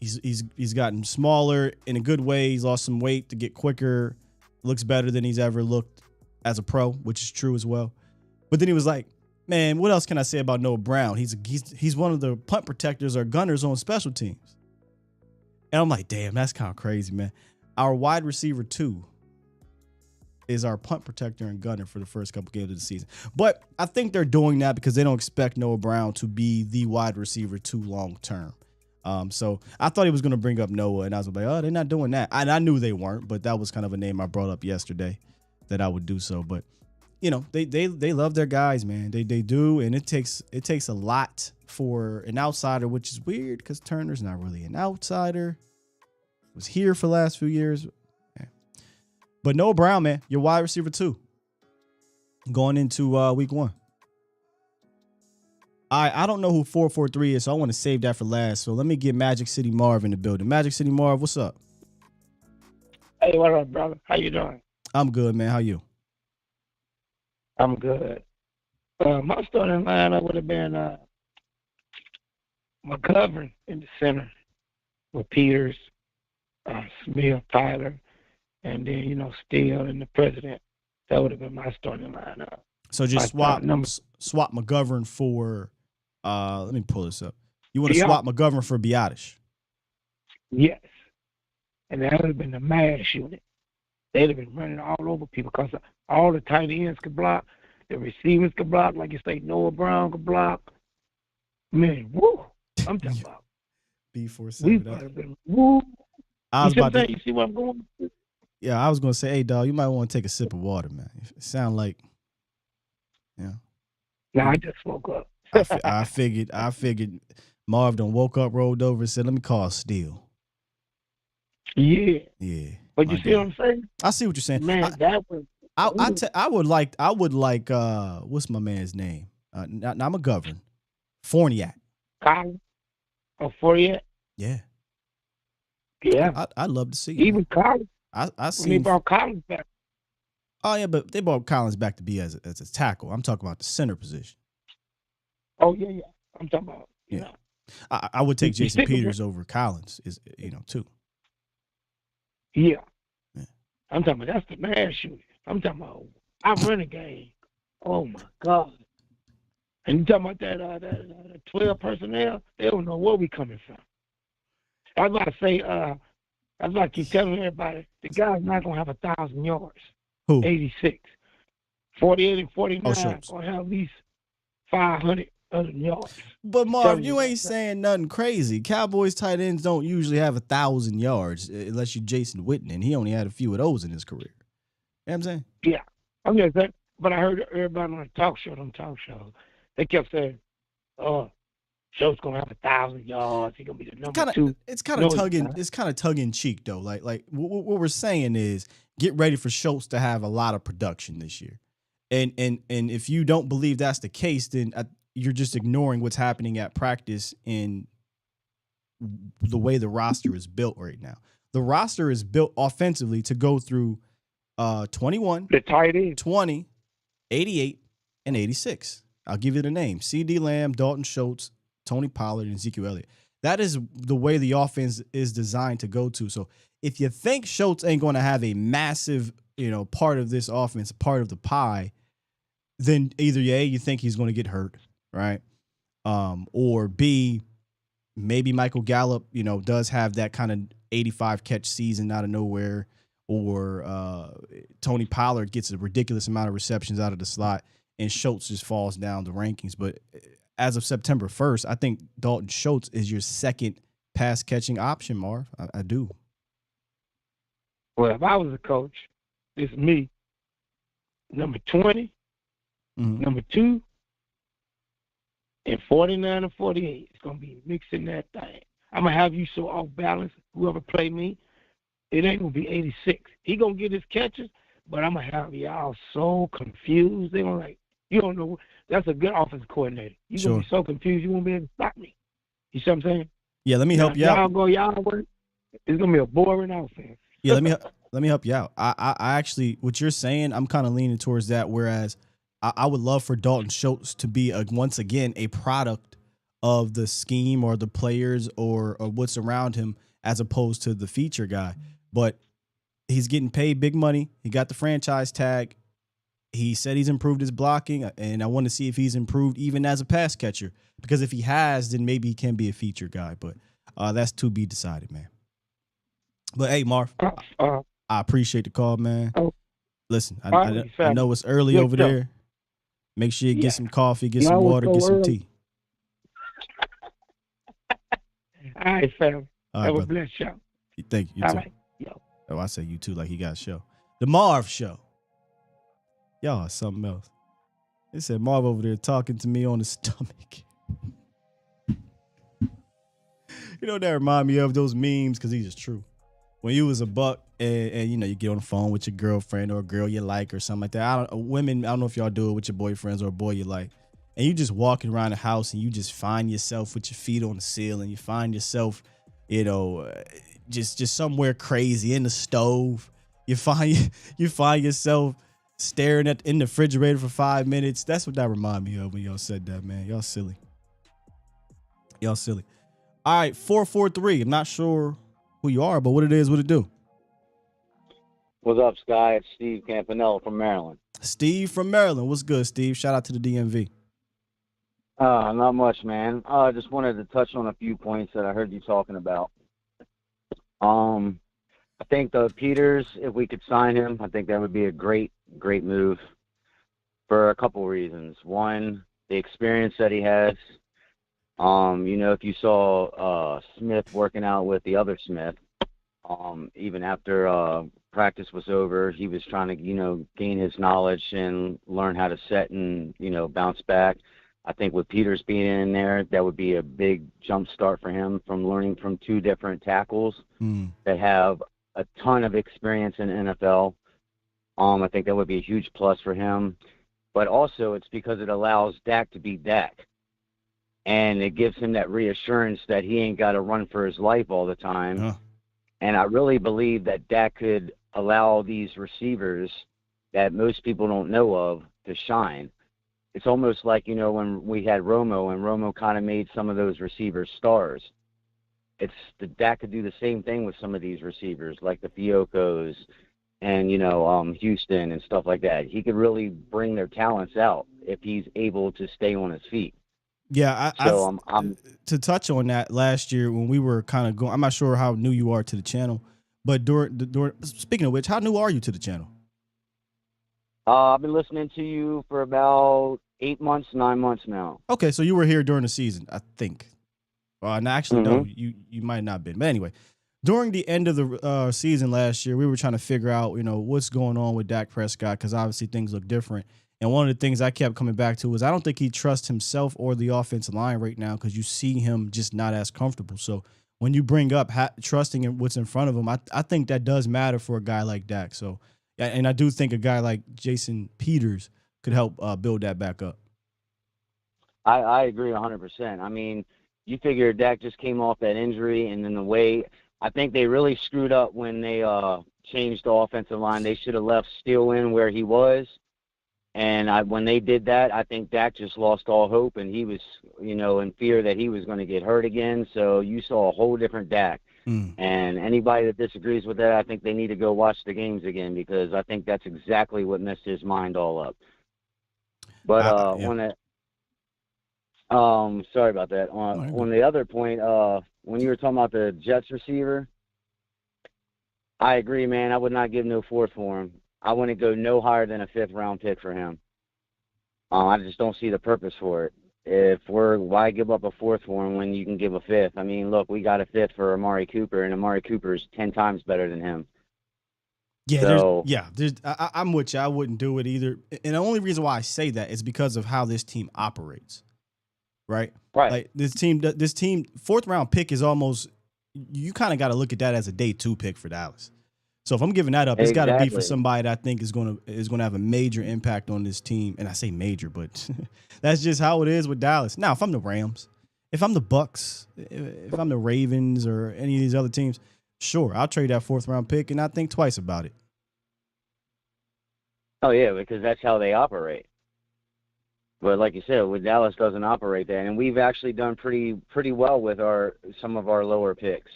He's gotten smaller in a good way. He's lost some weight to get quicker. Looks better than he's ever looked as a pro, which is true as well. But then he was like, Man, what else can I say about Noah Brown? He's one of the punt protectors or gunners on special teams. And I'm like, damn, that's kind of crazy, man. Our wide receiver 2 is our punt protector and gunner for the first couple games of the season. But I think they're doing that because they don't expect Noah Brown to be the wide receiver 2 long term. So I thought he was going to bring up Noah, and I was like, oh, they're not doing that. And I knew they weren't, but that was kind of a name I brought up yesterday that I would do so. But you know, they love their guys, man. They do, and it takes a lot for an outsider, which is weird because Turner's not really an outsider. Was here for the last few years. Yeah. But Noah Brown, man, your wide receiver 2 going into week 1. I don't know who 443 is, so I want to save that for last. So let me get Magic City Marv in the building. Magic City Marv, what's up? Hey, what up, brother? How you doing? I'm good, man. How you? I'm good. My starting lineup would have been McGovern in the center with Peters, Smith, Tyler, and then, Steele and the president. That would have been my starting lineup. So just swap McGovern for let me pull this up. You want to swap McGovern for Biotish? Yes. And that would have been the mash unit. They'd have been running all over people because all the tight ends could block, the receivers could block, like you say, Noah Brown could block. Man, woo! I'm talking about. B47. Woo! I was about to. You see what I'm going? Yeah, I was going to say, hey, dog, you might want to take a sip of water, man. It sound like, yeah. Nah, I just woke up. I figured Marv done woke up, rolled over, and said, let me call Steele. Yeah. Yeah. But you see what I'm saying? I see what you're saying. Man, that was. I would like what's my man's name? Not McGovern. Fournier. Collins. Oh, Fournier? Yeah. Yeah. I'd love to see even Collins. I see. They brought Collins back. Oh yeah, but they brought Collins back to be as a tackle. I'm talking about the center position. Oh yeah. I'm talking about. Yeah. I would take Jason Peters over Collins. Too. Yeah. I'm talking about that's the man shooting. I'm talking about I run a game. Oh my God. And you talking about that 12 personnel, they don't know where we coming from. I was about to say, I was about to keep telling everybody, the guy's not gonna have 1,000 yards. Who? 86. 48 and 49 Schultz. gonna have at least 500 other yards. But Marv, you ain't saying nothing crazy. Cowboys tight ends don't usually have 1,000 yards unless you're Jason Witten, and he only had a few of those in his career. You know what I'm saying? Yeah. I'm just saying, but I heard everybody on the talk show, they kept saying, oh, Schultz gonna have 1,000 yards. He's gonna be the number 2. It's kind of tongue in cheek though. Like what we're saying is get ready for Schultz to have a lot of production this year. And if you don't believe that's the case, then you're just ignoring what's happening at practice in the way the roster is built right now. The roster is built offensively to go through 21, the tight end, 20, 88, and 86. I'll give you the name. C.D. Lamb, Dalton Schultz, Tony Pollard, and Ezekiel Elliott. That is the way the offense is designed to go to. So if you think Schultz ain't going to have a massive, part of this offense, part of the pie, then either A, you think he's going to get hurt, right? Or B, maybe Michael Gallup, does have that kind of 85 catch season out of nowhere, or Tony Pollard gets a ridiculous amount of receptions out of the slot, and Schultz just falls down the rankings. But as of September 1st, I think Dalton Schultz is your second pass-catching option, Marv. I do. Well, if I was a coach, it's me. Number 20, number 2, and 49 and 48. It's going to be mixing that thing. I'm going to have you so off balance, whoever play me, it ain't going to be 86. He going to get his catches, but I'm going to have y'all so confused. They're going to you don't know. That's a good offensive coordinator. You're going to be so confused, you won't be able to stop me. You see what I'm saying? Yeah, let me help you out. Y'all work. It's going to be a boring offense. Yeah, let me help you out. I actually, what you're saying, I'm kind of leaning towards that, whereas I would love for Dalton Schultz to be, once again, a product of the scheme or the players or what's around him as opposed to the feature guy. But he's getting paid big money. He got the franchise tag. He said he's improved his blocking, and I want to see if he's improved even as a pass catcher. Because if he has, then maybe he can be a feature guy. But that's to be decided, man. But hey, Marv, I appreciate the call, man. Listen, I know it's early over there. Make sure you get some coffee, get some water, get some tea. All right, fam. Have a brother. blessed show. Thank you. You All too. right. Yo. Oh, I say you too, like he got a show. The Marv Show. Y'all are something else. They said Marv over there talking to me on the stomach. You know, that remind me of those memes because these are true. When you was a buck and you know, you get on the phone with your girlfriend or a girl you like or something like that. Women, I don't know if y'all do it with your boyfriends or a boy you like. And you just walking around the house and you just find yourself with your feet on the ceiling. You find yourself, you know, just somewhere crazy in the stove. You find yourself staring in the refrigerator for 5 minutes. That's what that remind me of when y'all said that, man. Y'all silly. Y'all silly. All right, 443. I'm not sure who you are, but what it is, what it do. What's up, Sky? It's Steve Campanella from Maryland. Steve from Maryland. What's good, Steve? Shout out to the DMV. Not much, man. I just wanted to touch on a few points that I heard you talking about. I think the Peters, if we could sign him, I think that would be a great move for a couple reasons. One, the experience that he has. You know, if you saw Smith working out with the other Smith, even after practice was over, he was trying to, you know, gain his knowledge and learn how to set and, you know, bounce back. I think with Peters being in there, that would be a big jump start for him from learning from two different tackles that have a ton of experience in the NFL. I think that would be a huge plus for him. But also it's because it allows Dak to be Dak. And it gives him that reassurance that he ain't got to run for his life all the time. And I really believe that Dak could allow these receivers that most people don't know of to shine. It's almost like, you know, when we had Romo, and Romo kind of made some of those receivers stars. Dak could do the same thing with some of these receivers, like the Fiocos and, you know, Houston and stuff like that. He could really bring their talents out if he's able to stay on his feet. Yeah, to touch on that, last year when we were kind of going, I'm not sure how new you are to the channel, but speaking of which, how new are you to the channel? I've been listening to you for about 8 months, 9 months now. Okay, so you were here during the season, I think. No, actually, no, you might not have been. But anyway, during the end of the season last year, we were trying to figure out, you know, what's going on with Dak Prescott, because obviously things look different. And one of the things I kept coming back to was I don't think he trusts himself or the offensive line right now, because you see him just not as comfortable. So when you bring up trusting in what's in front of him, I think that does matter for a guy like Dak. So, and I do think a guy like Jason Peters could help build that back up. I agree 100%. I mean, you figure Dak just came off that injury, and then the way I think they really screwed up when they changed the offensive line. They should have left Steele in where he was. And when they did that, I think Dak just lost all hope, and he was, you know, in fear that he was going to get hurt again. So you saw a whole different Dak. And anybody that disagrees with that, I think they need to go watch the games again, because I think that's exactly what messed his mind all up. But sorry about that. On the other point, when you were talking about the Jets receiver, I agree, man. I would not give no fourth for him. I wouldn't go no higher than a 5th round pick for him. I just don't see the purpose for it. Why give up a 4th for him when you can give a 5th? I mean, look, we got a 5th for Amari Cooper, and Amari Cooper is 10 times better than him. Yeah, I'm with you. I wouldn't do it either. And the only reason why I say that is because of how this team operates. Right. Like this team 4th round pick is almost, you kind of got to look at that as a day 2 pick for Dallas. So if I'm giving that up, it's got to be for somebody that I think is going to have a major impact on this team. And I say major, but that's just how it is with Dallas. Now, if I'm the Rams, if I'm the Bucks, if I'm the Ravens or any of these other teams, sure, I'll trade that 4th round pick and not think twice about it. Oh yeah, because that's how they operate. But like you said, with Dallas doesn't operate that, and we've actually done pretty well with some of our lower picks.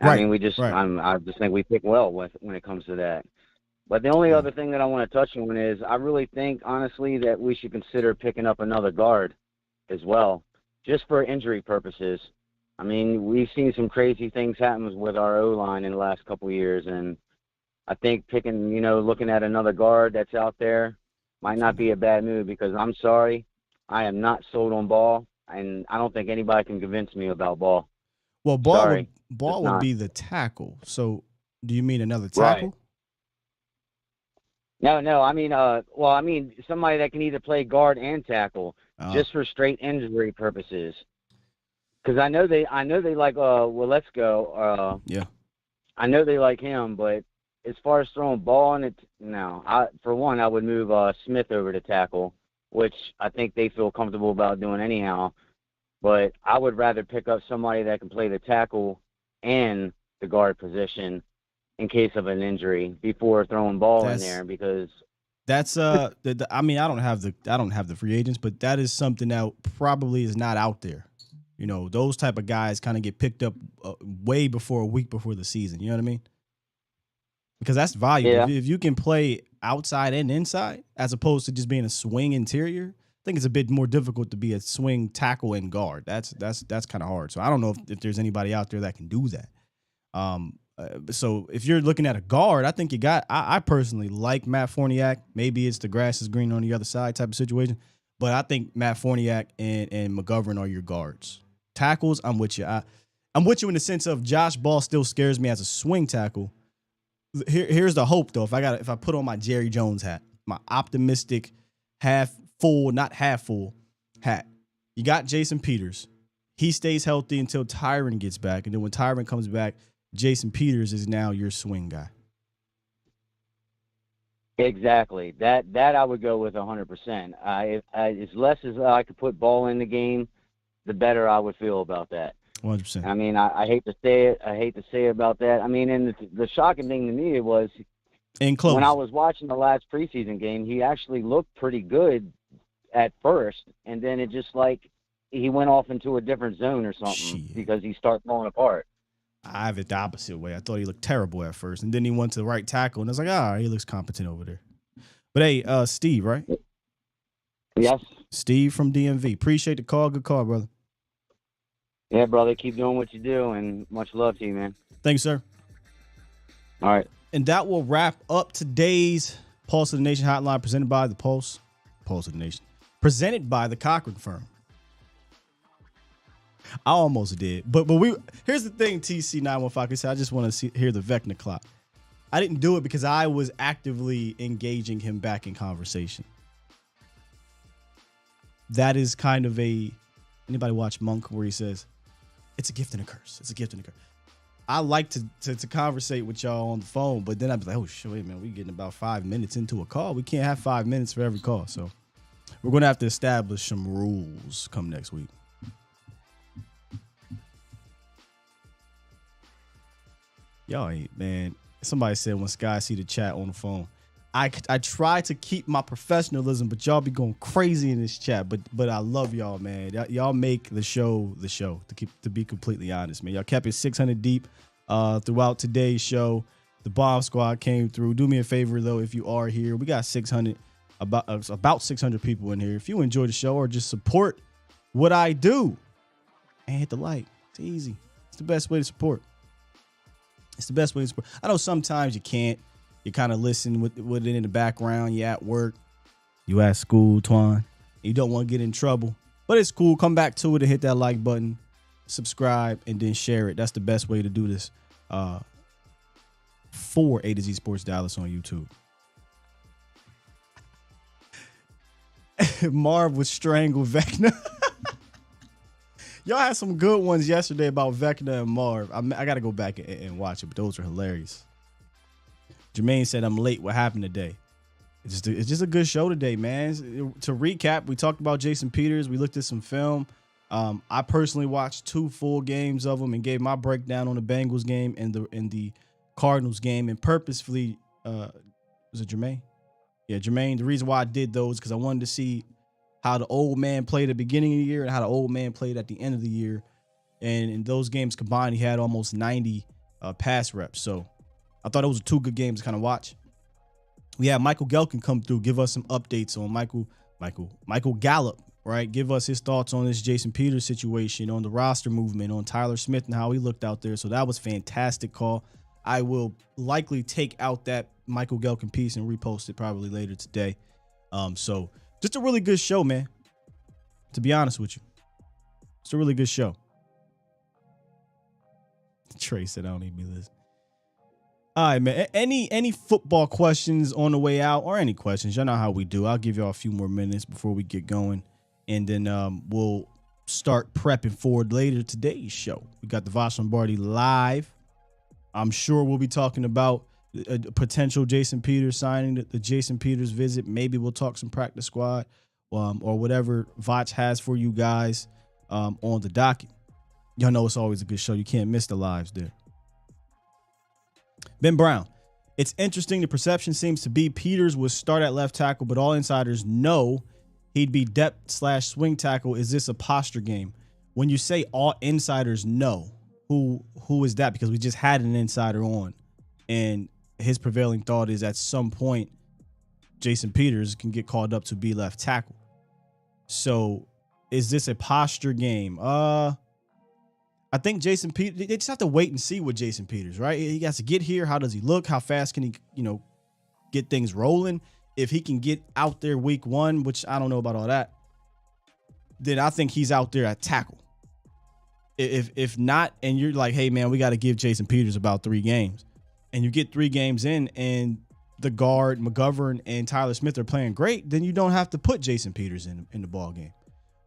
I mean, I just think we pick well when it comes to that. But the only other thing that I want to touch on is I really think, honestly, that we should consider picking up another guard as well, just for injury purposes. I mean, we've seen some crazy things happen with our O-line in the last couple of years, and I think looking at another guard that's out there might not be a bad move because I'm sorry, I am not sold on Ball, and I don't think anybody can convince me about Ball. Well, Ball Sorry, would be the tackle. So do you mean another tackle? Right. No. I mean, somebody that can either play guard and tackle, just for straight injury purposes. Because I know they like let's go. Yeah. I know they like him, but as far as throwing ball in it, no. For one, I would move Smith over to tackle, which I think they feel comfortable about doing anyhow. But I would rather pick up somebody that can play the tackle and the guard position in case of an injury before throwing ball in there, because that's I don't have the free agents, but that is something that probably is not out there. You know, those type of guys kind of get picked up way before a week before the season. You know what I mean? Because that's valuable. Yeah. If you can play outside and inside as opposed to just being a swing interior, I think it's a bit more difficult to be a swing tackle and guard. That's kind of hard. So I don't know if there's anybody out there that can do that. So if you're looking at a guard, I think I personally like Matt Forniak. Maybe it's the grass is green on the other side type of situation, but I think Matt Forniak and McGovern are your guards. Tackles, I'm with you. I'm with you in the sense of Josh Ball still scares me as a swing tackle. Here's the hope though. If I put on my Jerry Jones hat, my optimistic half full, not half full hat. You got Jason Peters. He stays healthy until Tyron gets back, and then when Tyron comes back, Jason Peters is now your swing guy. Exactly. That I would go with 100%. As less as I could put Ball in the game, the better I would feel about that. 100%. I mean, I hate to say it. I hate to say about that. I mean, and the shocking thing to me was when I was watching the last preseason game, he actually looked pretty good at first, and then it just like he went off into a different zone or something because he started falling apart. I have it the opposite way. I thought he looked terrible at first, and then he went to the right tackle, and I was like, he looks competent over there. But hey, Steve, right? Yes. Steve from DMV. Appreciate the call. Good call, brother. Yeah, brother. Keep doing what you do, and much love to you, man. Thanks, sir. All right. And that will wrap up today's Pulse of the Nation hotline presented by the Pulse of the Nation, presented by the Cochran Firm. I almost did, but here's the thing, TC915 said, I just want to hear the Vecna clock. I didn't do it because I was actively engaging him back in conversation. That is kind of anybody watch Monk where he says, it's a gift and a curse. It's a gift and a curse. I like to conversate with y'all on the phone, but then I'd be like, oh, shit, wait, man, we're getting about 5 minutes into a call. We can't have 5 minutes for every call. So we're going to have to establish some rules come next week. Y'all ain't, man. Somebody said when Sky see the chat on the phone, I try to keep my professionalism, but y'all be going crazy in this chat. But I love y'all, man. Y'all make the show to be completely honest, man. Y'all kept it 600 deep throughout today's show. The Bomb Squad came through. Do me a favor though, if you are here, we got 600 about 600 people in here. If you enjoy the show or just support what I do, and hit the like. It's easy. It's the best way to support. It's the best way to support. I know sometimes you can't. You kind of listen with it in the background. You at work. You at school, Twan. You don't want to get in trouble. But it's cool. Come back to it and hit that like button. Subscribe and then share it. That's the best way to do this for A to Z Sports Dallas on YouTube. Marv would strangle Vecna. Y'all had some good ones yesterday about Vecna and Marv. I got to go back and watch it, but those are hilarious. Jermaine said, I'm late. What happened today? It's just a good show today, man. To recap, we talked about Jason Peters. We looked at some film. I personally watched 2 full games of them and gave my breakdown on the Bengals game and the Cardinals game. And purposefully, was it Jermaine? Yeah, Jermaine. The reason why I did those because I wanted to see how the old man played at the beginning of the year and how the old man played at the end of the year. And in those games combined, he had almost 90 pass reps. So I thought it was 2 good games to kind of watch. We had Michael Gehlken come through, give us some updates on Michael Gallup, right? Give us his thoughts on this Jason Peters situation, on the roster movement, on Tyler Smith and how he looked out there. So that was fantastic call. I will likely take out that Michael Gehlken piece and repost it probably later today. So just a really good show, man. To be honest with you, it's a really good show. Trey said, I don't need to be listening. All right, man. Any football questions on the way out, or any questions? Y'all know how we do. I'll give y'all a few more minutes before we get going, and then we'll start prepping for later today's show. We got the Vosh Lombardi live. I'm sure we'll be talking about a potential Jason Peters signing, the Jason Peters visit. Maybe we'll talk some practice squad or whatever Voch has for you guys on the docket. Y'all know it's always a good show. You can't miss the lives there. Ben Brown. It's interesting. The perception seems to be Peters would start at left tackle, but all insiders know he'd be depth/swing tackle. Is this a posture game? When you say all insiders know, who is that? Because we just had an insider on, and his prevailing thought is at some point Jason Peters can get called up to be left tackle. So is this a posture game? I think Jason Peters, they just have to wait and see with Jason Peters, right? He has to get here. How does he look? How fast can he, get things rolling? If he can get out there week one, which I don't know about all that, then I think he's out there at tackle. If not, and you're like, hey, man, we got to give Jason Peters about 3 games, and you get 3 games in and the guard, McGovern, and Tyler Smith are playing great, then you don't have to put Jason Peters in the ball game.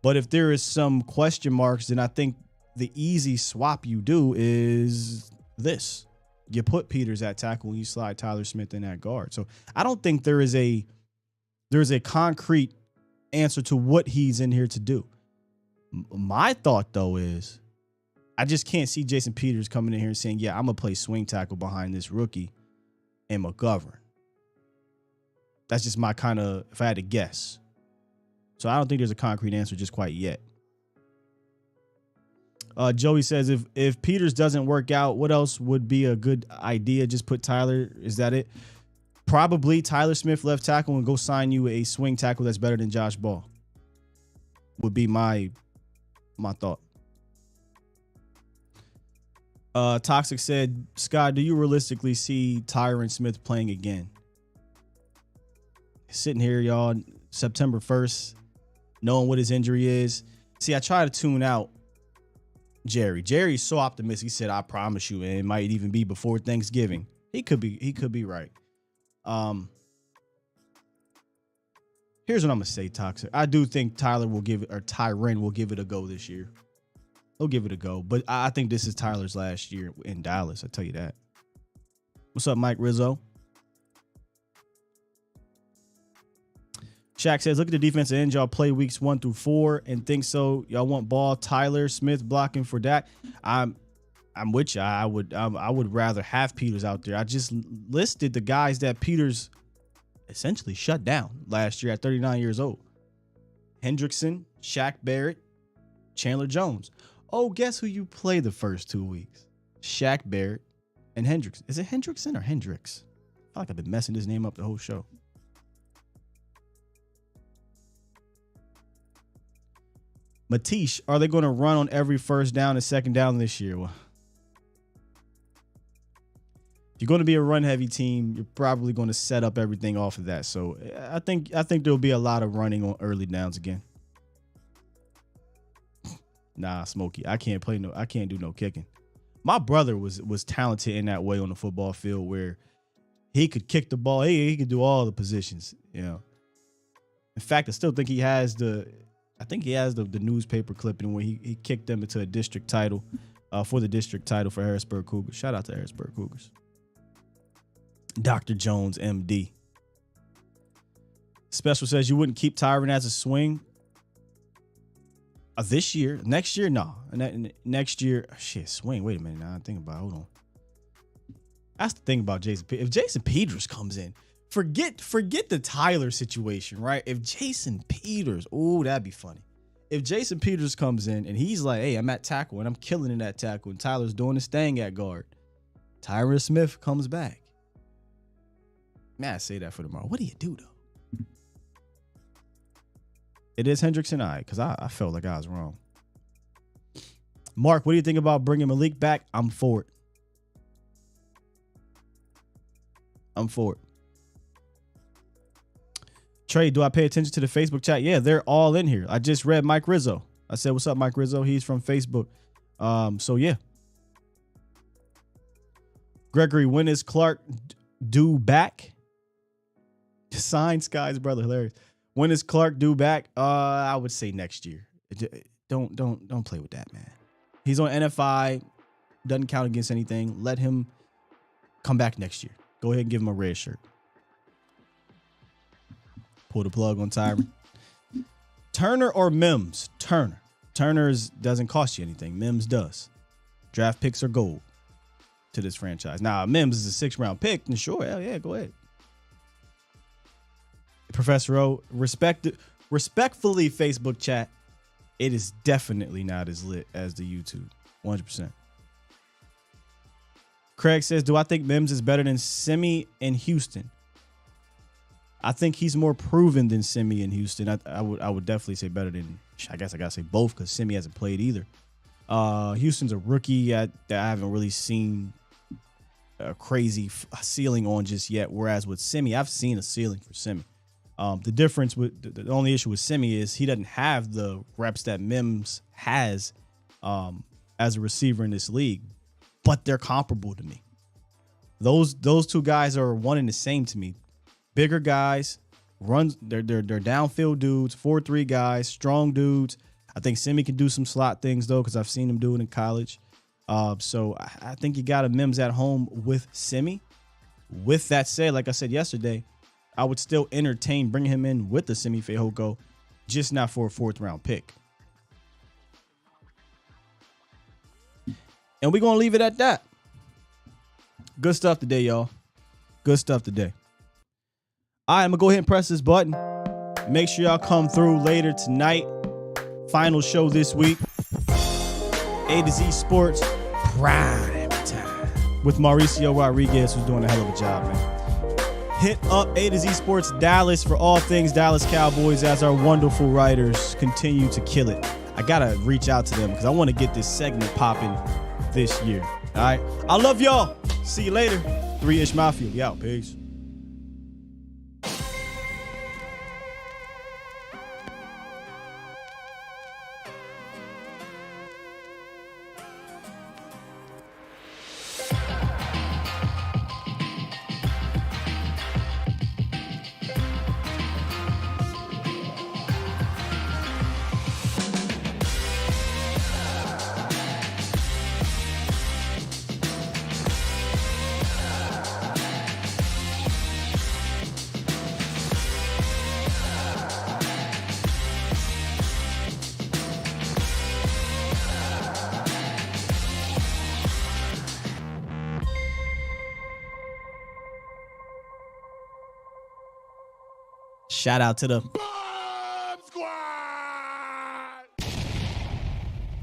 But if there is some question marks, then I think the easy swap you do is this. You put Peters at tackle and you slide Tyler Smith in at guard. So I don't think there's a concrete answer to what he's in here to do. My thought, though, is I just can't see Jason Peters coming in here and saying, yeah, I'm going to play swing tackle behind this rookie and McGovern. That's just my kind of, if I had to guess. So I don't think there's a concrete answer just quite yet. Joey says, if Peters doesn't work out, what else would be a good idea? Just put Tyler. Is that it? Probably Tyler Smith left tackle and go sign you a swing tackle that's better than Josh Ball. Would be my thought. Toxic said, Scott, do you realistically see Tyron Smith playing again? Sitting here, y'all, September 1st, knowing what his injury is. See, I try to tune out Jerry. Jerry's so optimistic. He said, I promise you, and it might even be before Thanksgiving. He could be right. Here's what I'm gonna say, Toxic. I do think Tyron will give it a go this year. He'll give it a go. But I think this is Tyler's last year in Dallas. I tell you that. What's up, Mike Rizzo? Shaq says, look at the defensive end. Y'all play weeks 1 through 4 and think so. Y'all want Ball, Tyler Smith blocking for Dak. I'm with you. I would rather have Peters out there. I just listed the guys that Peters essentially shut down last year at 39 years old. Hendrickson, Shaq Barrett, Chandler Jones. Oh, guess who you play the first 2 weeks? Shaq Barrett and Hendrickson. Is it Hendrickson or Hendricks? I feel like I've been messing this name up the whole show. Matish, are they going to run on every first down and second down this year? Well, if you're going to be a run-heavy team, you're probably going to set up everything off of that. So I think there'll be a lot of running on early downs again. Nah, Smokey, I can't do no kicking. My brother was talented in that way on the football field where he could kick the ball. He could do all the positions, In fact, I still think he has the newspaper clipping where he kicked them into a district title for the district title for Harrisburg Cougars. Shout out to Harrisburg Cougars. Dr. Jones, MD. Special says you wouldn't keep Tyron as a swing this year. Next year, no. Next year, swing. Wait a minute. Now I'm thinking about it. Hold on. That's the thing about Jason. If Jason Peters comes in, forget the Tyler situation, right? If Jason Peters, that'd be funny. If Jason Peters comes in and he's like, hey, I'm at tackle and I'm killing in that tackle and Tyler's doing his thing at guard, Tyron Smith comes back. Man, I say that for tomorrow. What do you do, though? It is Hendrickson, because I felt like I was wrong. Mark, what do you think about bringing Malik back? I'm for it. I'm for it. Trey, do I pay attention to the Facebook chat? Yeah, they're all in here. I just read Mike Rizzo. I said, what's up, Mike Rizzo? He's from Facebook. So, yeah. Gregory, when is Clark due back? Sign Sky's brother, hilarious. When is Clark due back? I would say next year. Don't play with that, man. He's on NFI, doesn't count against anything. Let him come back next year. Go ahead and give him a red shirt. Pull the plug on Tyron. Turner or Mims? Turner. Turner's doesn't cost you anything. Mims does. Draft picks are gold to this franchise. Now, Mims is a 6th-round pick, and sure, hell yeah, go ahead. Professor O, respectfully, Facebook chat, it is definitely not as lit as the YouTube. 100%. Craig says, do I think Mims is better than Simi in Houston? I think he's more proven than Simi in Houston. I would definitely say better than, I guess I got to say both because Simi hasn't played either. Houston's a rookie that I haven't really seen a crazy ceiling on just yet, whereas with Simi, I've seen a ceiling for Simi. The difference with the only issue with Simi is he doesn't have the reps that Mims has as a receiver in this league, but they're comparable to me. Those two guys are one and the same to me. Bigger guys, they're downfield dudes, 4-3 guys, strong dudes. I think Simi can do some slot things though, because I've seen him do it in college. So I think you got a Mims at home with Simi. With that said, like I said yesterday, I would still entertain bringing him in with the Simi Fehoko, just not for a 4th-round pick. And we're going to leave it at that. Good stuff today, y'all. Good stuff today. All right, I'm going to go ahead and press this button. Make sure y'all come through later tonight. Final show this week. A to Z Sports Prime Time with Mauricio Rodriguez, who's doing a hell of a job, man. Hit up A to Z Sports Dallas for all things Dallas Cowboys as our wonderful writers continue to kill it. I got to reach out to them because I want to get this segment popping this year. All right. I love y'all. See you later. 3-ish Mafia. We out. Peace. Shout out to the